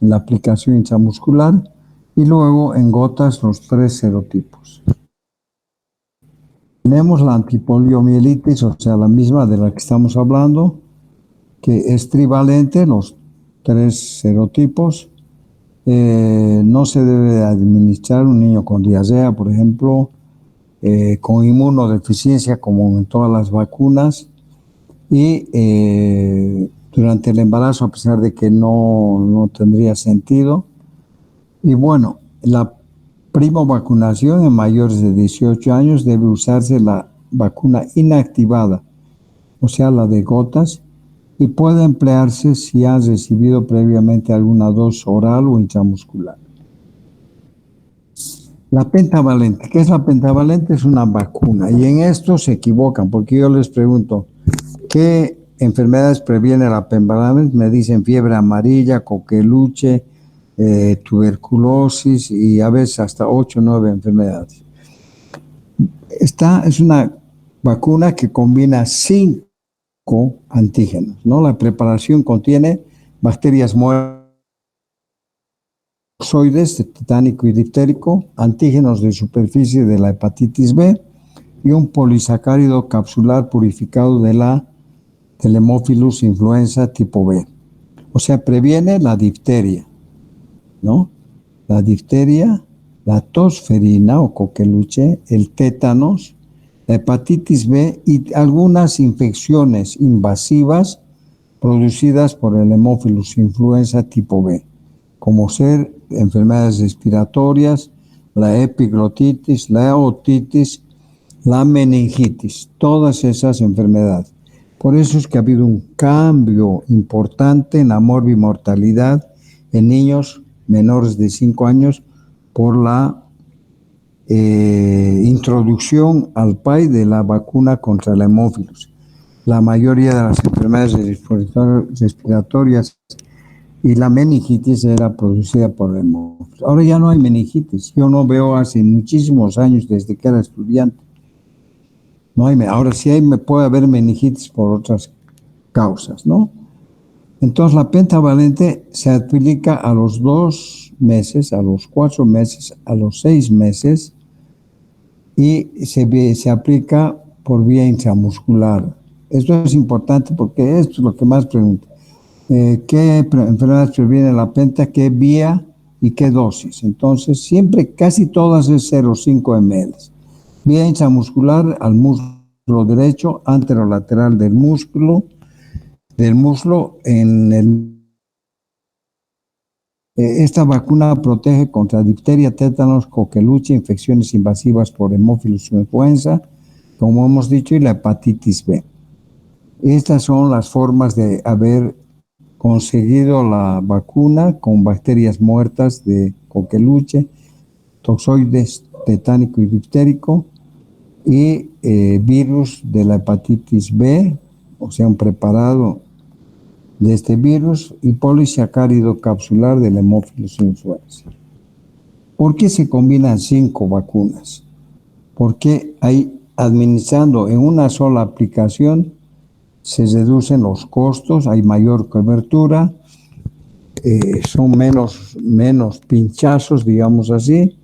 en la aplicación intramuscular y luego en gotas los 3 serotipos. Tenemos la antipoliomielitis, o sea, la misma de la que estamos hablando, que es trivalente, los 3 serotipos. No se debe administrar un niño con diarrea, por ejemplo, con inmunodeficiencia, como en todas las vacunas, y durante el embarazo, a pesar de que no tendría sentido. Y bueno, la primovacunación en mayores de 18 años debe usarse la vacuna inactivada, o sea, la de gotas, y puede emplearse si has recibido previamente alguna dosis oral o intramuscular. La pentavalente, ¿qué es la pentavalente? Es una vacuna y en esto se equivocan porque yo les pregunto, ¿qué enfermedades previene la pentavalente? Me dicen fiebre amarilla, coqueluche, tuberculosis y a veces hasta 8 o 9 enfermedades. Esta es una vacuna que combina 5 antígenos, ¿no? La preparación contiene bacterias muertas, de tetánico y difterico, antígenos de superficie de la hepatitis B y un polisacárido capsular purificado del Haemophilus influenza tipo B. O sea, previene la difteria, ¿no? La difteria, la tosferina o coqueluche, el tétanos, la hepatitis B y algunas infecciones invasivas producidas por el Haemophilus influenza tipo B, como ser enfermedades respiratorias, la epiglotitis, la otitis, la meningitis, todas esas enfermedades. Por eso es que ha habido un cambio importante en la morbimortalidad en niños menores de 5 años por la introducción al país de la vacuna contra el hemófilos. La mayoría de las enfermedades respiratorias y la meningitis era producida por el hemófilos. Ahora ya no hay meningitis. Yo no veo hace muchísimos años, desde que era estudiante. No hay, ahora sí puede haber meningitis por otras causas, ¿no? Entonces la pentavalente se aplica a los 2 meses, a los 4 meses, a los 6 meses y se aplica por vía intramuscular. Esto es importante porque esto es lo que más pregunta. ¿Qué enfermedades previene la penta? ¿Qué vía y qué dosis? Entonces siempre, casi todas es 0,5 ml. Vía intramuscular al muslo derecho, anterolateral del muslo, esta vacuna protege contra difteria, tétanos, coqueluche, infecciones invasivas por Haemophilus influenza, como hemos dicho, y la hepatitis B. Estas son las formas de haber conseguido la vacuna con bacterias muertas de coqueluche, toxoides tetánico y diftérico y virus de la hepatitis B, o sea, un preparado de este virus y polisacárido capsular del Haemophilus influenza. ¿Por qué se combinan 5 vacunas? Porque administrando en una sola aplicación se reducen los costos, hay mayor cobertura, son menos pinchazos, digamos así,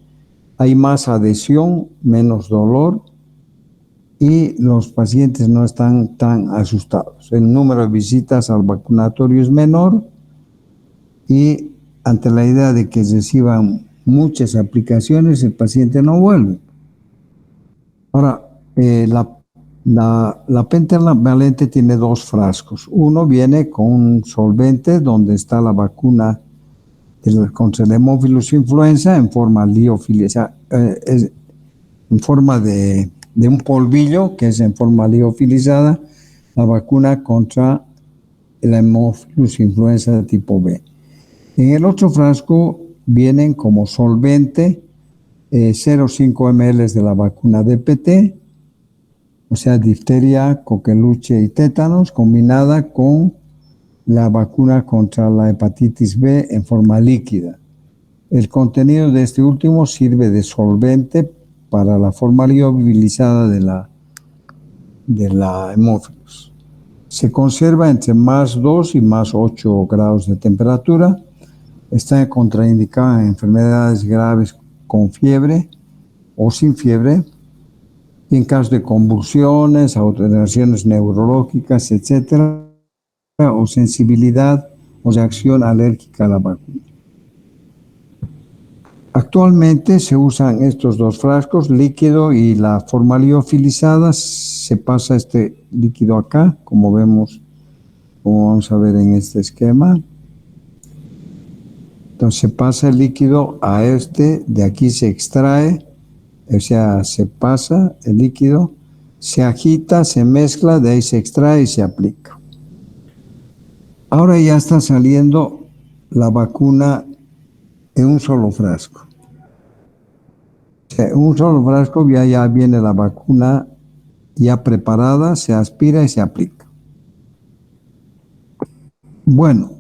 hay más adhesión, menos dolor y los pacientes no están tan asustados. El número de visitas al vacunatorio es menor y ante la idea de que reciban muchas aplicaciones, el paciente no vuelve. Ahora, la pentavalente tiene 2 frascos. Uno viene con un solvente donde está la vacuna contra el Haemophilus influenza en forma liofilizada, en forma de un polvillo que es en forma liofilizada, la vacuna contra el Haemophilus influenza tipo B. En el otro frasco vienen como solvente 0,5 ml de la vacuna DPT, o sea, difteria, coqueluche y tétanos, combinada con la vacuna contra la hepatitis B en forma líquida. El contenido de este último sirve de solvente para la forma liofilizada de la hemófilos. Se conserva entre +2 y +8 grados de temperatura. Está contraindicada en enfermedades graves con fiebre o sin fiebre, y en caso de convulsiones, alteraciones neurológicas, etcétera, o sensibilidad o reacción alérgica a la vacuna. Actualmente se usan estos 2 frascos, líquido y la forma liofilizada. Se pasa este líquido acá, como vamos a ver en este esquema. Entonces se pasa el líquido a de aquí se extrae, o sea, se pasa el líquido, se agita, se mezcla, de ahí se extrae y se aplica. Ahora ya está saliendo la vacuna en un solo frasco. O sea, en un solo frasco ya viene la vacuna ya preparada, se aspira y se aplica. Bueno,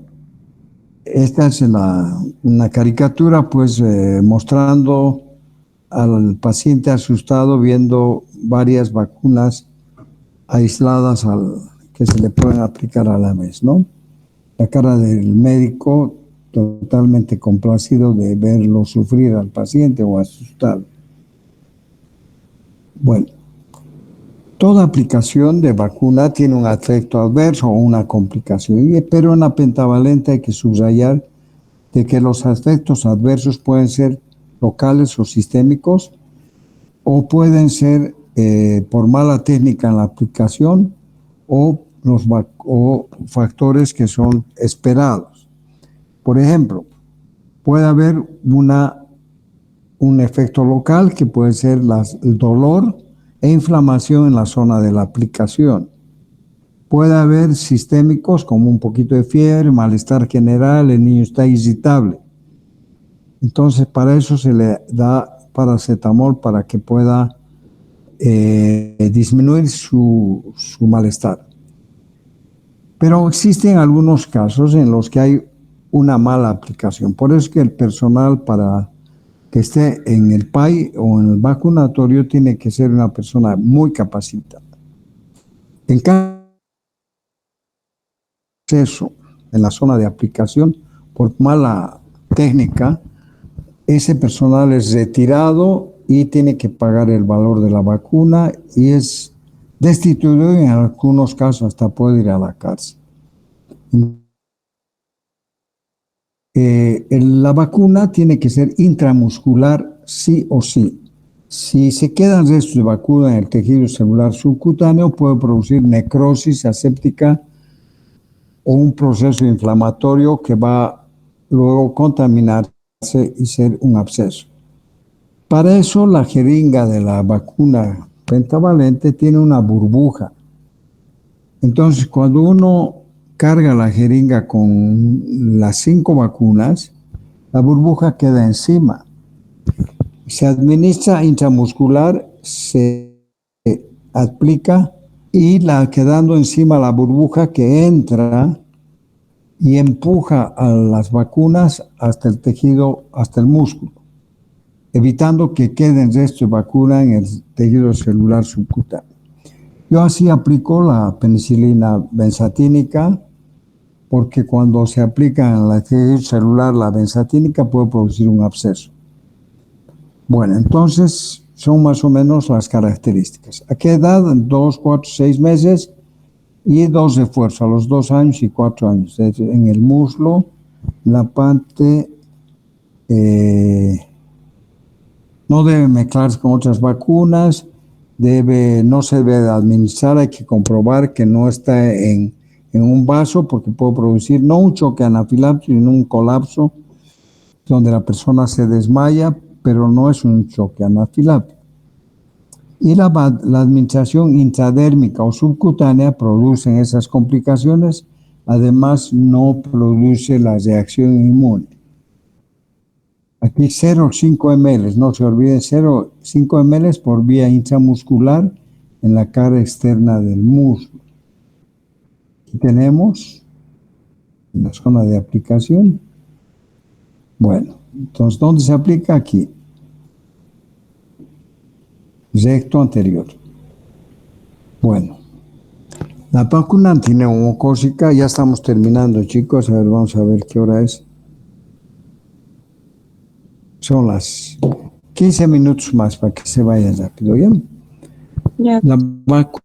esta es una caricatura pues mostrando al paciente asustado viendo varias vacunas aisladas que se le pueden aplicar a la vez, ¿no? La cara del médico totalmente complacido de verlo sufrir al paciente o asustado. Bueno, toda aplicación de vacuna tiene un efecto adverso o una complicación, pero en la pentavalente hay que subrayar de que los efectos adversos pueden ser locales o sistémicos o pueden ser por mala técnica en la aplicación o factores que son esperados. Por ejemplo, puede haber un efecto local que puede ser el dolor e inflamación en la zona de la aplicación. Puede haber sistémicos como un poquito de fiebre, malestar general, el niño está irritable. Entonces, para eso se le da paracetamol para que pueda disminuir su malestar. Pero existen algunos casos en los que hay una mala aplicación. Por eso es que el personal para que esté en el PAI o en el vacunatorio tiene que ser una persona muy capacitada. En caso en la zona de aplicación por mala técnica, ese personal es retirado y tiene que pagar el valor de la vacuna y es destituido y en algunos casos hasta puede ir a la cárcel. La vacuna tiene que ser intramuscular sí o sí. Si se quedan restos de vacuna en el tejido celular subcutáneo, puede producir necrosis aséptica o un proceso inflamatorio que va luego contaminarse y ser un absceso. Para eso, la jeringa de la vacuna pentavalente tiene una burbuja. Entonces, cuando uno carga la jeringa con las 5 vacunas, la burbuja queda encima. Se administra intramuscular, se aplica y quedando encima la burbuja que entra y empuja a las vacunas hasta el tejido, hasta el músculo, evitando que queden restos de vacuna en el tejido celular subcutáneo. Yo así aplico la penicilina benzatínica porque cuando se aplica en el tejido celular la benzatínica puede producir un absceso. Bueno, entonces son más o menos las características. ¿A qué edad? 2, 4, 6 meses y 2 refuerzos, a los 2 años y 4 años. En el muslo, la parte no debe mezclarse con otras vacunas, no se debe administrar, hay que comprobar que no está en un vaso porque puede producir no un choque anafiláctico, sino un colapso donde la persona se desmaya, pero no es un choque anafiláctico. Y la administración intradérmica o subcutánea produce esas complicaciones, además no produce la reacción inmune. Aquí 0,5 ml, no se olvide, 0,5 ml por vía intramuscular en la cara externa del muslo. Aquí tenemos la zona de aplicación. Bueno, entonces, ¿dónde se aplica? Aquí. Recto anterior. Bueno, la vacuna antineumocócica, ya estamos terminando, chicos. A ver, vamos a ver qué hora es. Son las 15 minutos más para que se vaya rápido, ¿ya? Ya. La vacuna.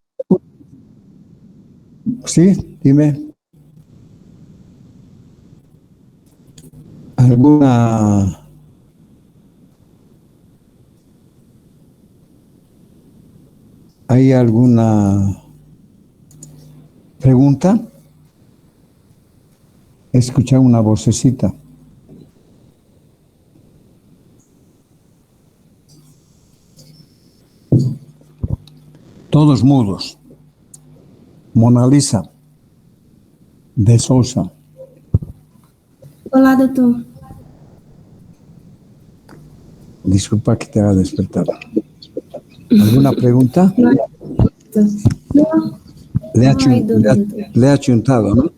Sí, dime. ¿Hay alguna pregunta? He escuchado una vocecita. Todos mudos. Mona Lisa de Sousa. Hola, doctor. Disculpa que te haga despertar. ¿Alguna pregunta? No, doctor. No, Le ha, no hay duda, doctor. le ha chuntado, ¿no?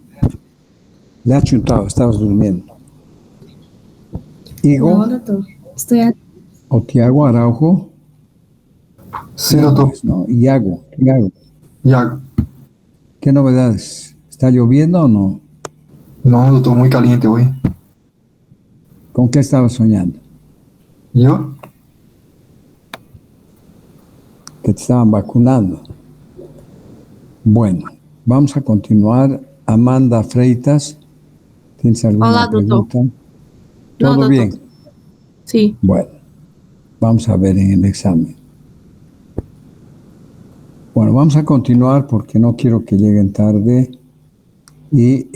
Le ha chuntado, estabas durmiendo. No, Higo doctor. Estoy aquí. o Tiago Araujo, Sí, doctor. ¿no? Iago. Ya. ¿Qué novedades? ¿Está lloviendo o no? No, doctor, muy caliente hoy. ¿Con qué estabas soñando? ¿Yo? Que te estaban vacunando. Bueno, vamos a continuar. Amanda Freitas, ¿tienes alguna Hola, doctor. pregunta? No, ¿Todo doctor. bien? Sí. Bueno, vamos a ver en el examen. Bueno, vamos a continuar porque no quiero que lleguen tarde. Y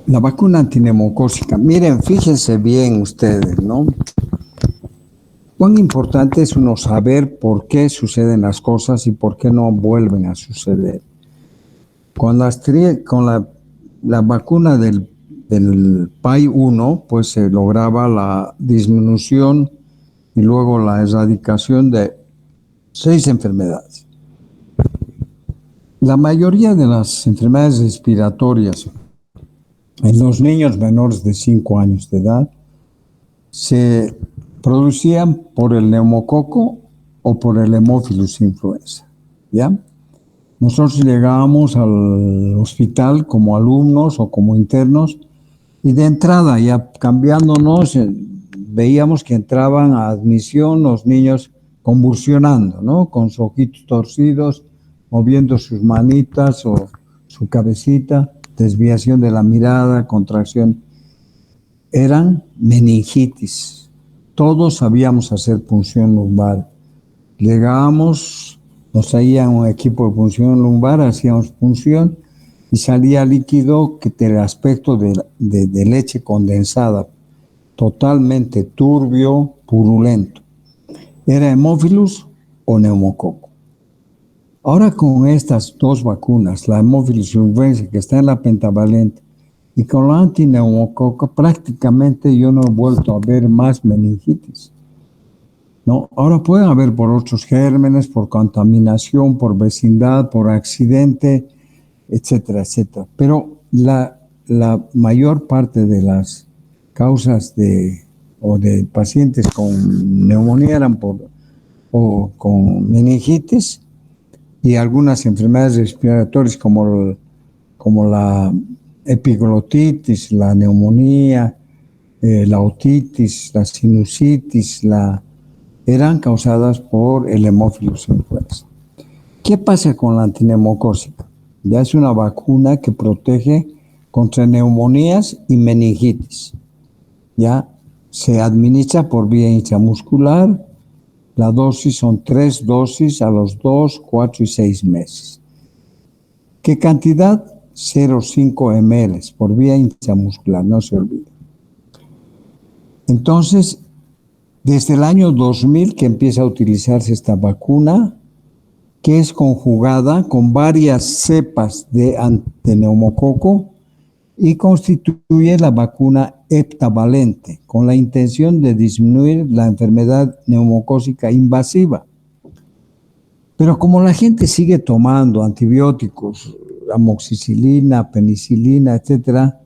la vacuna antineumocócica. Miren, fíjense bien ustedes, ¿no? Cuán importante es uno saber por qué suceden las cosas y por qué no vuelven a suceder. Con la vacuna del PAI-1, pues se lograba la disminución y luego la erradicación de 6 enfermedades. La mayoría de las enfermedades respiratorias en los niños menores de 5 años de edad se producían por el neumococo o por el Haemophilus influenza, ¿ya? Nosotros llegábamos al hospital como alumnos o como internos y de entrada, ya cambiándonos, veíamos que entraban a admisión los niños convulsionando, ¿no? Con sus ojitos torcidos, moviendo sus manitas o su cabecita, desviación de la mirada, contracción. Eran meningitis. Todos sabíamos hacer punción lumbar. Llegábamos, nos traían un equipo de punción lumbar, hacíamos punción y salía líquido que tenía aspecto de leche condensada, totalmente turbio, purulento. ¿Era hemófilus o neumococo? Ahora con estas dos vacunas, la Haemophilus influenza que está en la pentavalente y con la antineumococo, prácticamente yo no he vuelto a ver más meningitis. ¿No? Ahora pueden haber por otros gérmenes, por contaminación, por vecindad, por accidente, etcétera, etcétera. Pero la mayor parte de las causas de pacientes con neumonía eran o con meningitis y algunas enfermedades respiratorias como la epiglotitis, la neumonía, la otitis, la sinusitis, eran causadas por el Haemophilus influenza. ¿Qué pasa con la antineumocócica? Ya es una vacuna que protege contra neumonías y meningitis. Ya se administra por vía intramuscular. La dosis son 3 dosis a los 2, 4 y 6 meses. ¿Qué cantidad? 0,5 ml por vía intramuscular, no se olvide. Entonces, desde el año 2000 que empieza a utilizarse esta vacuna, que es conjugada con varias cepas de neumococo y constituye la vacuna heptavalente, con la intención de disminuir la enfermedad neumocócica invasiva. Pero como la gente sigue tomando antibióticos, amoxicilina, penicilina, etcétera,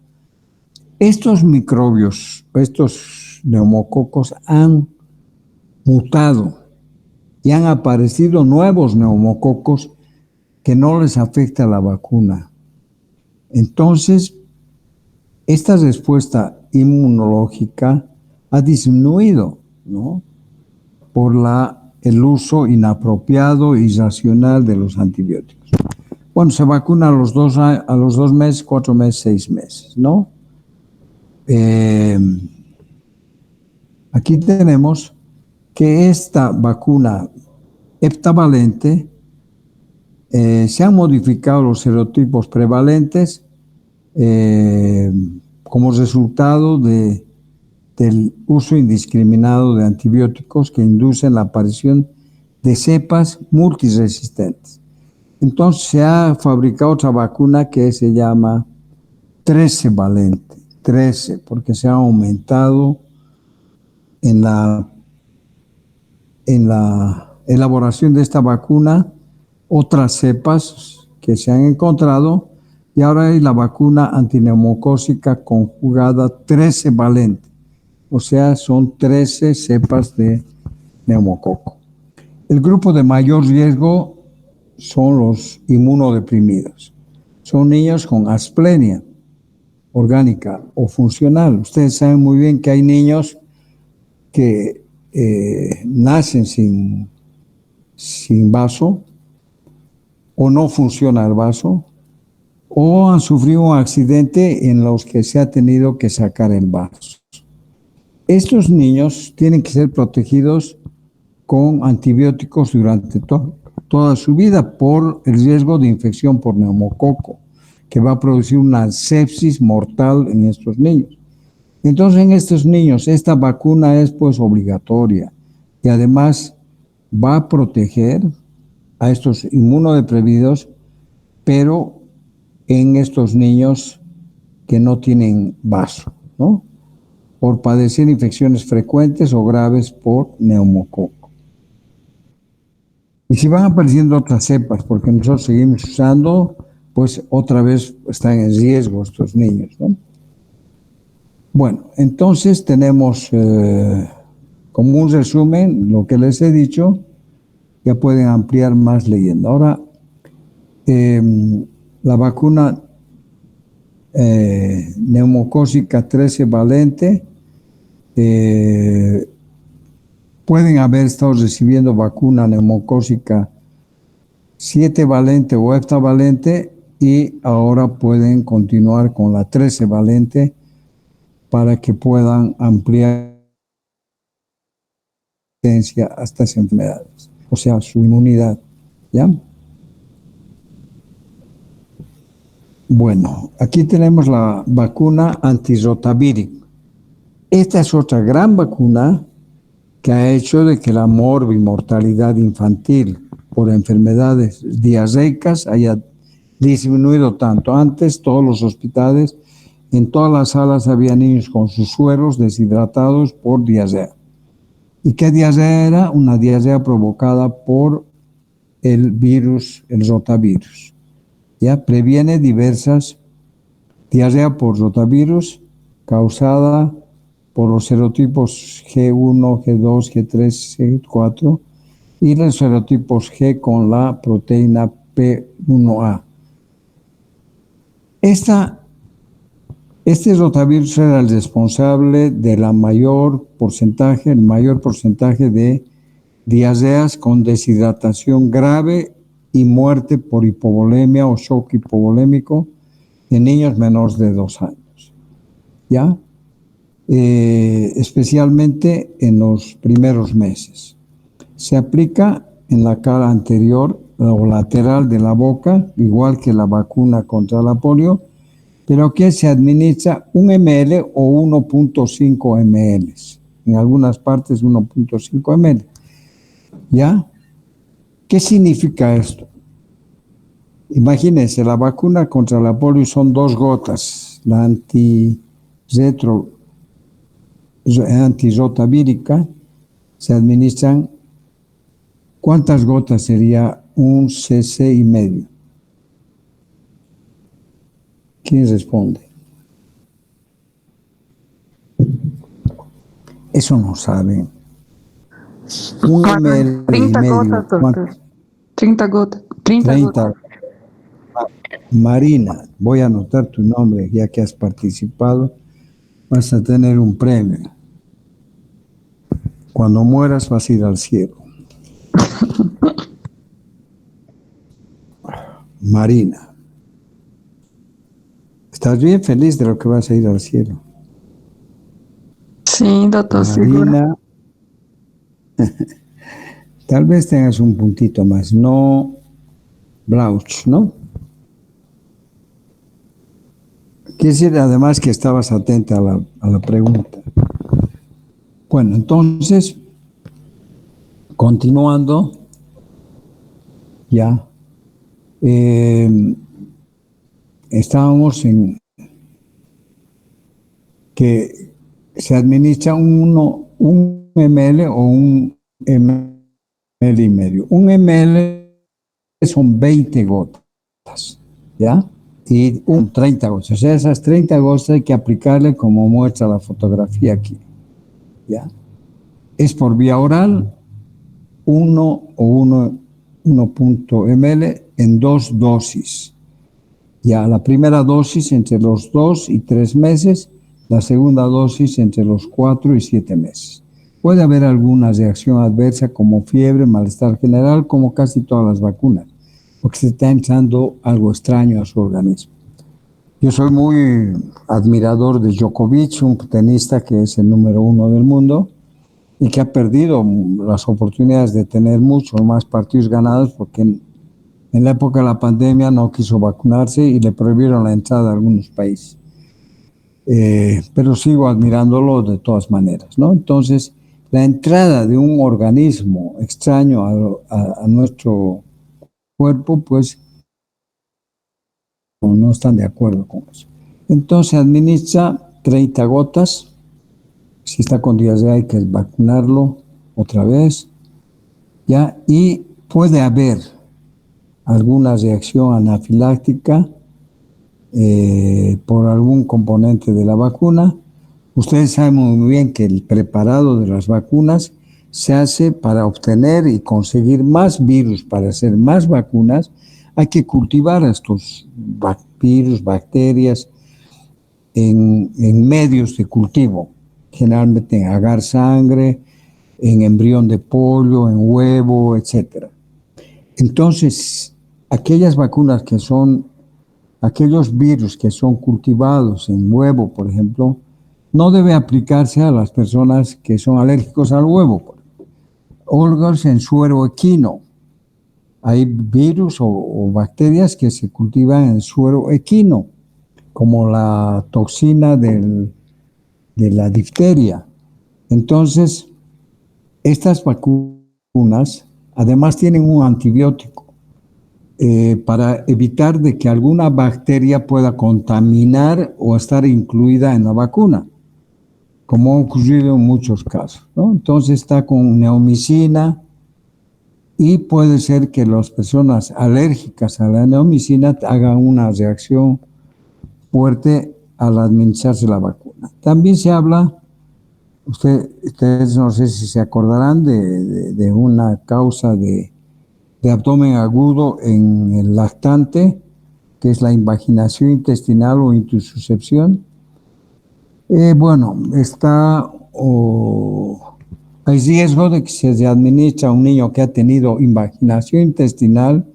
estos microbios, estos neumococos han mutado y han aparecido nuevos neumococos que no les afecta la vacuna. Entonces, esta respuesta inmunológica ha disminuido, ¿no? Por el uso inapropiado e irracional de los antibióticos. Bueno, se vacuna a los 2 meses, 4 meses, 6 meses, ¿no? Aquí tenemos que esta vacuna heptavalente se han modificado los serotipos prevalentes como resultado del uso indiscriminado de antibióticos que inducen la aparición de cepas multiresistentes. Entonces se ha fabricado otra vacuna que se llama 13 valente, 13, porque se ha aumentado en la elaboración de esta vacuna otras cepas que se han encontrado y ahora hay la vacuna antineumocócica conjugada 13 valente, o sea, son 13 cepas de neumococo. El grupo de mayor riesgo son los inmunodeprimidos. Son niños con asplenia orgánica o funcional. Ustedes saben muy bien que hay niños que nacen sin vaso o no funciona el vaso o han sufrido un accidente en los que se ha tenido que sacar el vaso. Estos niños tienen que ser protegidos con antibióticos durante toda su vida por el riesgo de infección por neumococo, que va a producir una sepsis mortal en estos niños. Entonces, en estos niños, esta vacuna es pues obligatoria y además va a proteger a estos inmunodeprimidos, pero en estos niños que no tienen vaso, ¿no? Por padecer infecciones frecuentes o graves por neumococo. Y si van apareciendo otras cepas, porque nosotros seguimos usando, pues otra vez están en riesgo estos niños, ¿no? Bueno, entonces tenemos como un resumen lo que les he dicho, ya pueden ampliar más leyendo. Ahora, la vacuna neumocócica 13 valente, pueden haber estado recibiendo vacuna neumocócica 7 valente o heptavalente y ahora pueden continuar con la 13 valente para que puedan ampliar a estas enfermedades, o sea, su inmunidad, ¿ya? Bueno, aquí tenemos la vacuna antirrotavírica. Esta es otra gran vacuna que ha hecho de que la mortalidad infantil por enfermedades diarreicas haya disminuido tanto. Antes, todos los hospitales, en todas las salas había niños con sus sueros deshidratados por diarrea. ¿Y qué diarrea era? Una diarrea provocada por el virus, el rotavirus. Ya previene diversas diarrea por rotavirus causada por los serotipos G1, G2, G3, G4 y los serotipos G con la proteína P1A. Este rotavirus era el responsable de el mayor porcentaje de diarreas con deshidratación grave y muerte por hipovolemia o shock hipovolémico en niños menores de 2 años. ¿Ya? Especialmente en los primeros meses. Se aplica en la cara anterior o lateral de la boca, igual que la vacuna contra la polio, pero que se administra 1 ml o 1.5 ml. En algunas partes 1.5 ml. ¿Ya? ¿Qué significa esto? Imagínense, la vacuna contra la polio son 2 gotas, la antirrotavírica se administran. ¿Cuántas gotas sería 1 cc y medio? ¿Quién responde? Eso no saben. 1 ml 30 y medio. gotas, doctor. 30 gotas. 30 gotas. Marina, voy a anotar tu nombre, ya que has participado. Vas a tener un premio. Cuando mueras vas a ir al cielo. Marina. ¿Estás bien feliz de lo que vas a ir al cielo? Sí, doctor, seguro. Marina. Tal vez tengas un puntito más. No, Blauch, ¿no? Quiere decir además que estabas atenta a la pregunta. Bueno, entonces, continuando, ya, estábamos en que se administra un ml o un ml y medio. Un ml son 20 gotas, ¿ya? Y 30 gotas. O sea, esas 30 gotas hay que aplicarle como muestra la fotografía aquí, ¿ya? Es por vía oral, 1 ml en 2 dosis. Ya, la primera dosis entre los 2 y 3 meses, la segunda dosis entre los 4 y 7 meses. Puede haber alguna reacción adversa como fiebre, malestar general, como casi todas las vacunas, porque se está entrando algo extraño a su organismo. Yo soy muy admirador de Djokovic, un tenista que es el número 1 del mundo y que ha perdido las oportunidades de tener muchos más partidos ganados porque en la época de la pandemia no quiso vacunarse y le prohibieron la entrada a algunos países. Pero sigo admirándolo de todas maneras, ¿no? Entonces, la entrada de un organismo extraño a nuestro cuerpo, pues no están de acuerdo con eso. Entonces, administra 30 gotas. Si está con diarrea hay que vacunarlo otra vez, ¿ya? Y puede haber alguna reacción anafiláctica por algún componente de la vacuna. Ustedes saben muy bien que el preparado de las vacunas se hace para obtener y conseguir más virus, para hacer más vacunas. Hay que cultivar estos virus, bacterias en medios de cultivo, generalmente en agar sangre, en embrión de pollo, en huevo, etc. Entonces, aquellas vacunas que son, aquellos virus que son cultivados en huevo, por ejemplo, no debe aplicarse a las personas que son alérgicos al huevo. Órganos en suero equino. Hay virus o bacterias que se cultivan en suero equino, como la toxina de la difteria. Entonces, estas vacunas además tienen un antibiótico para evitar de que alguna bacteria pueda contaminar o estar incluida en la vacuna, como ha ocurrido en muchos casos, ¿no? Entonces está con neomicina y puede ser que las personas alérgicas a la neomicina hagan una reacción fuerte al administrarse la vacuna. También se habla, ustedes no sé si se acordarán de una causa de abdomen agudo en el lactante, que es la invaginación intestinal o intussuscepción. Bueno, hay riesgo de que se administra a un niño que ha tenido invaginación intestinal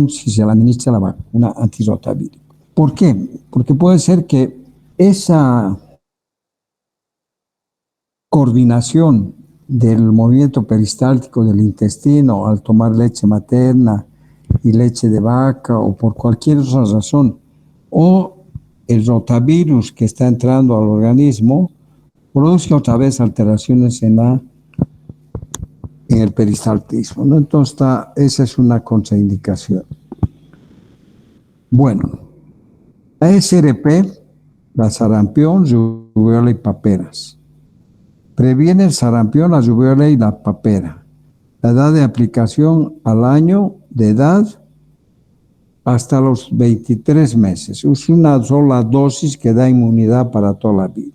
si se le administra la vacuna antirrotavírica. ¿Por qué? Porque puede ser que esa coordinación del movimiento peristáltico del intestino al tomar leche materna y leche de vaca o por cualquier otra razón, o el rotavirus que está entrando al organismo, produce otra vez alteraciones en el peristaltismo, ¿no? Entonces, esa es una contraindicación. Bueno, la SRP, la sarampión, rubiola y paperas. Previene el sarampión, la rubiola y la papera. La edad de aplicación al año de edad hasta los 23 meses. Es una sola dosis que da inmunidad para toda la vida.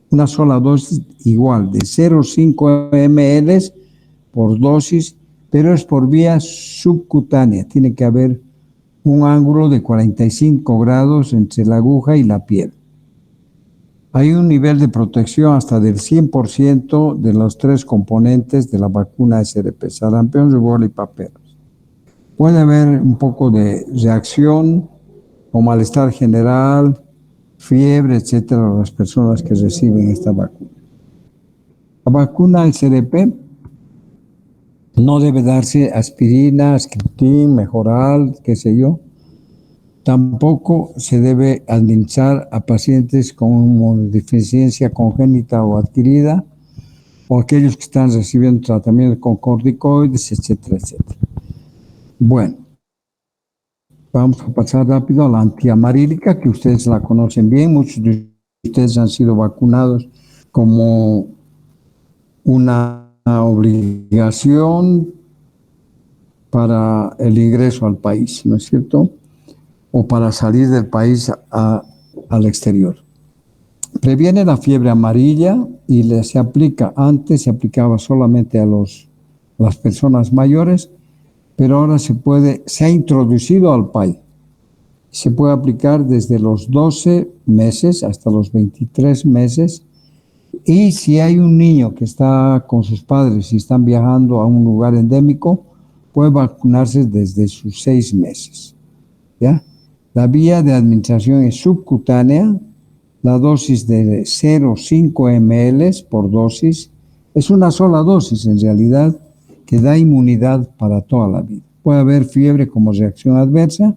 Una sola dosis igual de 0,5 ml por dosis, pero es por vía subcutánea. Tiene que haber un ángulo de 45 grados entre la aguja y la piel. Hay un nivel de protección hasta del 100% de los 3 componentes de la vacuna SRP, sarampión, rubiola y paperas. Puede haber un poco de reacción o malestar general, fiebre, etcétera, a las personas que reciben esta vacuna. La vacuna SRP no debe darse aspirina, Ascriptin, Mejoral, qué sé yo. Tampoco se debe administrar a pacientes con deficiencia congénita o adquirida, o aquellos que están recibiendo tratamiento con corticoides, etcétera, etcétera. Bueno, Vamos a pasar rápido a la antiamarílica, que ustedes la conocen bien. Muchos de ustedes han sido vacunados como una obligación para el ingreso al país, ¿no es cierto? O para salir del país al exterior. Previene la fiebre amarilla y se aplica, antes se aplicaba solamente a las personas mayores, pero ahora se ha introducido al país. Se puede aplicar desde los 12 meses hasta los 23 meses. Y si hay un niño que está con sus padres y están viajando a un lugar endémico, puede vacunarse desde sus 6 meses. ¿Ya? La vía de administración es subcutánea. La dosis de 0,5 ml por dosis es una sola dosis en realidad que da inmunidad para toda la vida. Puede haber fiebre como reacción adversa.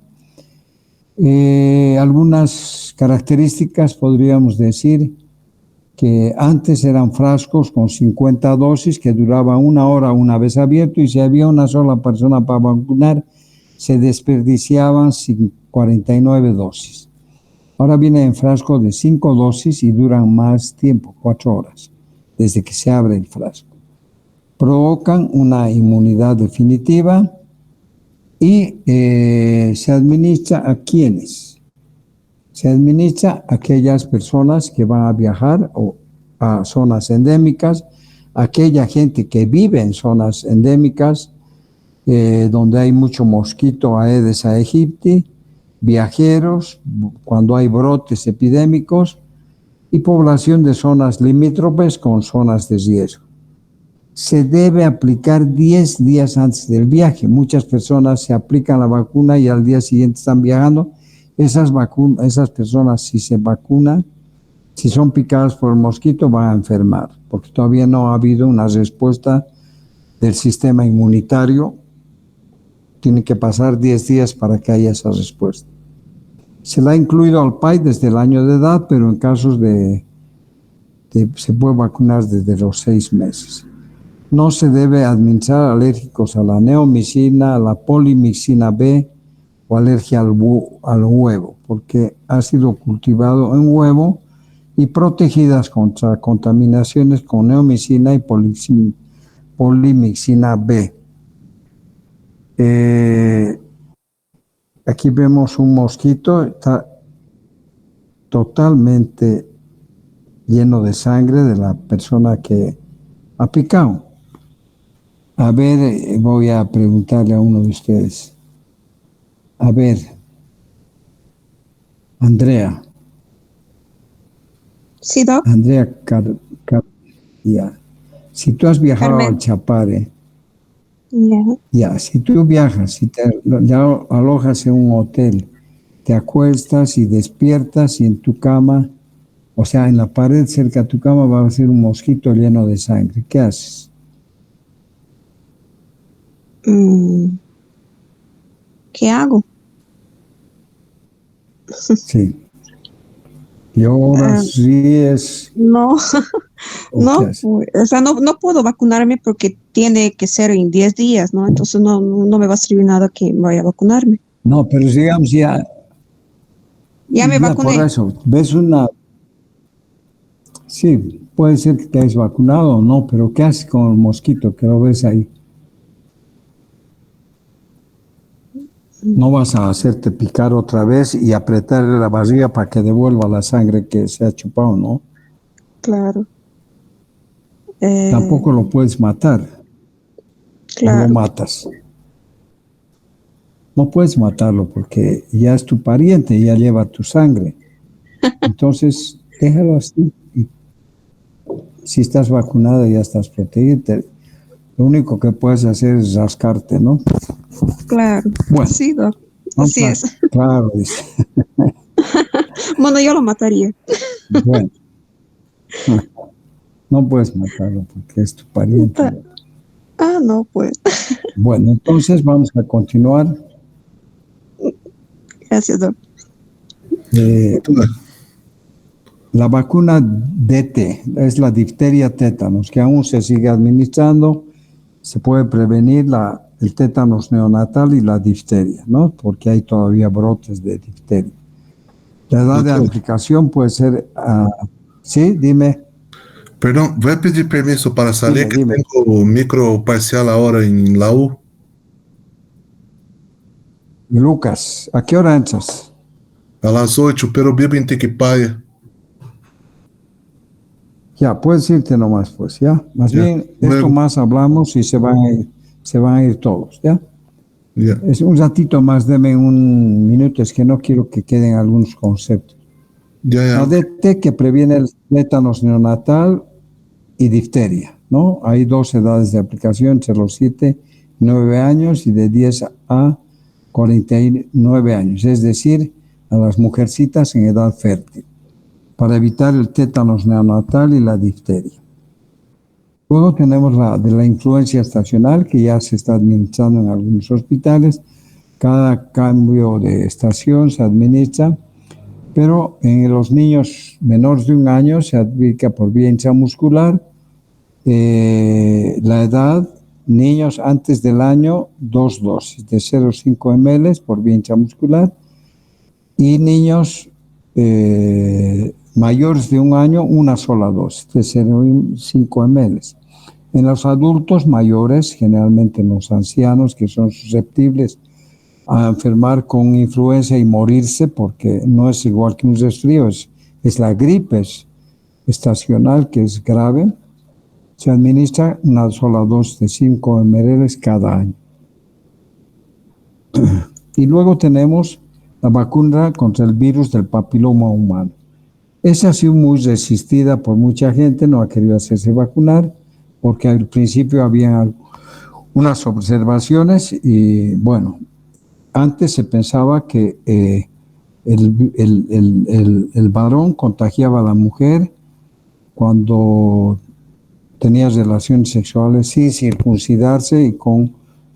Algunas características podríamos decir que antes eran frascos con 50 dosis que duraban 1 hora una vez abierto, y si había una sola persona para vacunar, se desperdiciaban 49 dosis. Ahora viene en frasco de 5 dosis y duran más tiempo, 4 horas, desde que se abre el frasco. Provocan una inmunidad definitiva y se administra a quienes. Se administra a aquellas personas que van a viajar a zonas endémicas, aquella gente que vive en zonas endémicas donde hay mucho mosquito Aedes aegypti, viajeros, cuando hay brotes epidémicos, y población de zonas limítrofes con zonas de riesgo. Se debe aplicar 10 días antes del viaje. Muchas personas se aplican la vacuna y al día siguiente están viajando. Esas personas, si se vacunan, si son picadas por el mosquito, van a enfermar, porque todavía no ha habido una respuesta del sistema inmunitario. Tiene que pasar 10 días para que haya esa respuesta. Se la ha incluido al país desde el año de edad, pero en casos se puede vacunar desde los 6 meses. No se debe administrar alérgicos a la neomicina, a la polimicina B o alergia al huevo, porque ha sido cultivado en huevo y protegidas contra contaminaciones con neomicina y polimicina B. Aquí vemos un mosquito, está totalmente lleno de sangre de la persona que ha picado. A ver, voy a preguntarle a uno de ustedes. A ver, Andrea. Sí, Doc. Andrea, ya. Si tú has viajado Carmen. al Chapare, Ya. ya, si tú viajas, si te alojas en un hotel, te acuestas y despiertas y en tu cama, o sea, en la pared cerca de tu cama va a ser un mosquito lleno de sangre. ¿Qué haces? ¿Qué hago? Sí. Lloras, ríes. No, ¿O no, qué haces? o sea, no puedo vacunarme porque tiene que ser en 10 días, ¿no? Entonces no me va a servir nada que vaya a vacunarme. No, pero digamos Ya me por vacuné. eso, ves una... Sí, puede ser que te hayas vacunado o no, pero ¿qué haces con el mosquito que lo ves ahí? No vas a hacerte picar otra vez y apretarle la barriga para que devuelva la sangre que se ha chupado, ¿no? Claro. Tampoco lo puedes matar. No lo Claro. matas. No puedes matarlo porque ya es tu pariente, ya lleva tu sangre. Entonces, déjalo así. Y si estás vacunada, ya estás protegida. Lo único que puedes hacer es rascarte, ¿no? Claro. Bueno. Sí, Doc. No, Así es. Claro, dice. Bueno, yo lo mataría. Bueno. No puedes matarlo porque es tu pariente. No, pues. Bueno, entonces vamos a continuar. Gracias, Doc. La vacuna DT es la difteria tétanos, que aún se sigue administrando. Se puede prevenir el tétanos neonatal y la difteria, ¿no? Porque hay todavía brotes de difteria. La edad de Doctor. aplicación puede ser, sí, dime. Perdón, voy a pedir permiso para salir, Dime, que dime. tengo micro parcial ahora en la U. Lucas, ¿a qué hora entras? A las 8, pero vivo en Tequipaya. Ya, puedes irte nomás, pues, ¿ya? Más Ya, bien, esto luego. más hablamos y se van a ir todos, ¿ya? Ya, Es un ratito más, deme un minuto, es que no quiero que queden algunos conceptos. ya. ADT que previene el tétanos neonatal y difteria, ¿no? Hay 2 edades de aplicación, entre los 7 y 9 años y de 10 a 49 años, es decir, a las mujercitas en edad fértil, para evitar el tétanos neonatal y la difteria. Luego tenemos la de la influencia estacional, que ya se está administrando en algunos hospitales. Cada cambio de estación se administra, pero en los niños menores de 1 año se aplica por vía intramuscular. La edad, niños antes del año, 2 dosis de 0,5 ml por vía intramuscular, y niños mayores de 1 año, una sola dosis de 0,5 ml. En los adultos mayores, generalmente en los ancianos que son susceptibles a enfermar con influenza y morirse, porque no es igual que un resfrío, es la gripe estacional, que es grave, se administra una sola dosis de 5 ml cada año. Y luego tenemos la vacuna contra el virus del papiloma humano. Esa ha sido muy resistida por mucha gente, no ha querido hacerse vacunar, porque al principio había unas observaciones y, bueno, antes se pensaba que el varón contagiaba a la mujer cuando tenía relaciones sexuales sin circuncidarse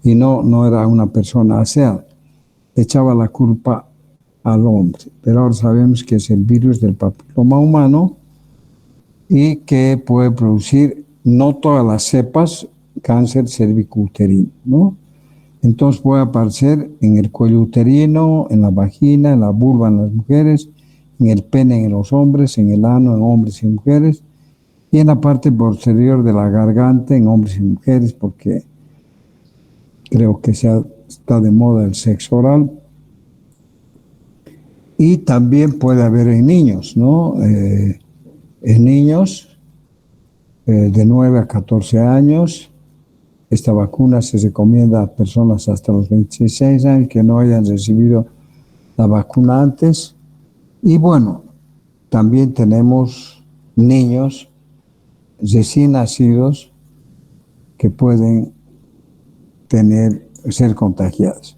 y no era una persona aseada. Echaba la culpa al hombre, pero ahora sabemos que es el virus del papiloma humano y que puede producir, no todas las cepas, cáncer cervicouterino, ¿no? Entonces puede aparecer en el cuello uterino, en la vagina, en la vulva en las mujeres, en el pene en los hombres, en el ano en hombres y mujeres, y en la parte posterior de la garganta en hombres y mujeres, porque creo que está de moda el sexo oral. Y también puede haber en niños, ¿no? En niños de 9 a 14 años. Esta vacuna se recomienda a personas hasta los 26 años que no hayan recibido la vacuna antes. Y bueno, también tenemos niños recién nacidos que pueden ser contagiados.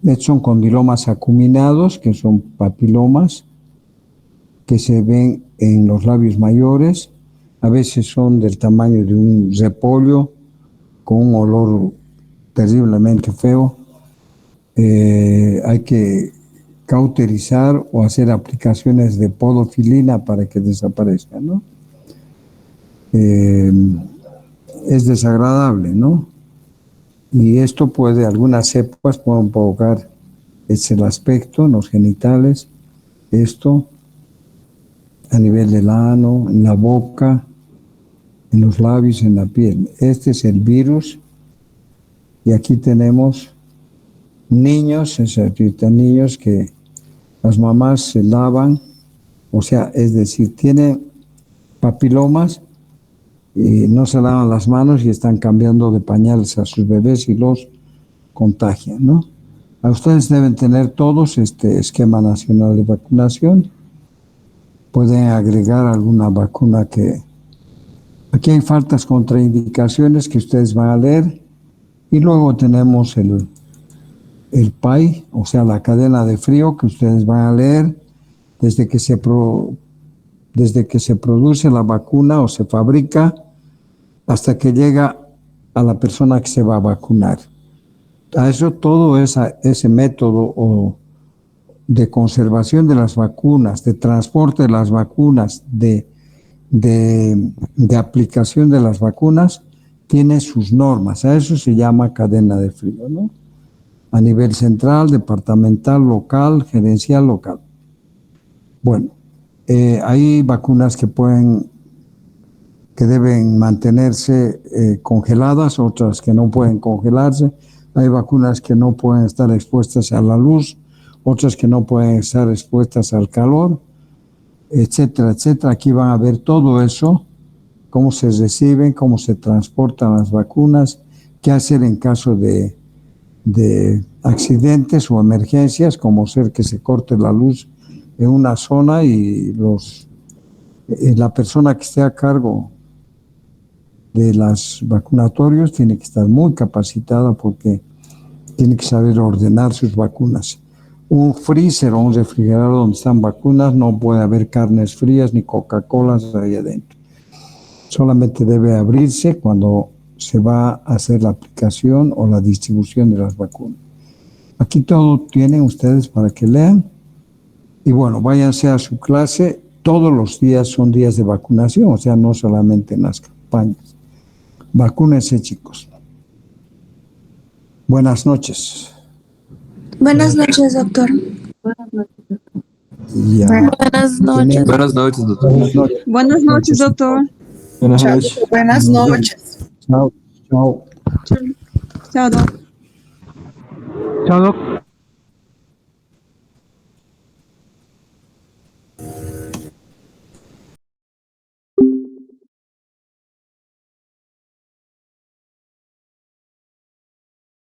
Estos son condilomas acuminados, que son papilomas que se ven en los labios mayores. A veces son del tamaño de un repollo, con un olor terriblemente feo. Hay que cauterizar o hacer aplicaciones de podofilina para que desaparezcan, ¿no? Es desagradable, ¿no? Y esto algunas cepas pueden provocar el aspecto en los genitales, esto a nivel del ano, en la boca, en los labios, en la piel. Este es el virus. Y aquí tenemos niños que las mamás se lavan, o sea, es decir, tienen papilomas y no se lavan las manos y están cambiando de pañales a sus bebés y los contagian, ¿no? A ustedes deben tener todos este esquema nacional de vacunación. Pueden agregar alguna vacuna que... Aquí hay faltas contraindicaciones que ustedes van a leer. Y luego tenemos el PAI, o sea, la cadena de frío que ustedes van a leer desde que se produce la vacuna o se fabrica hasta que llega a la persona que se va a vacunar. A eso todo ese método de conservación de las vacunas, de transporte de las vacunas, de aplicación de las vacunas, tiene sus normas. A eso se llama cadena de frío, ¿no? A nivel central, departamental, local, gerencial, local. Bueno, hay vacunas que deben mantenerse congeladas, otras que no pueden congelarse. Hay vacunas que no pueden estar expuestas a la luz, otras que no pueden estar expuestas al calor, etcétera, etcétera. Aquí van a ver todo eso, cómo se reciben, cómo se transportan las vacunas, qué hacer en caso de accidentes o emergencias, como ser que se corte la luz en una zona y la persona que esté a cargo de los vacunatorios tiene que estar muy capacitada porque tiene que saber ordenar sus vacunas. Un freezer o un refrigerador donde están vacunas no puede haber carnes frías ni Coca-Colas ahí adentro. Solamente debe abrirse cuando se va a hacer la aplicación o la distribución de las vacunas. Aquí todo tienen ustedes para que lean. Y bueno, váyanse a su clase. Todos los días son días de vacunación, o sea, no solamente en las campañas. Vacúnense, chicos. Buenas noches. Buenas noches, doctor. Ya. Buenas noches. Buenas noches, doctor. Buenas noches. Buenas noches, doctor. Buenas noches. Buenas noches. Chao, chao. Chao, doctor. Chao, doc.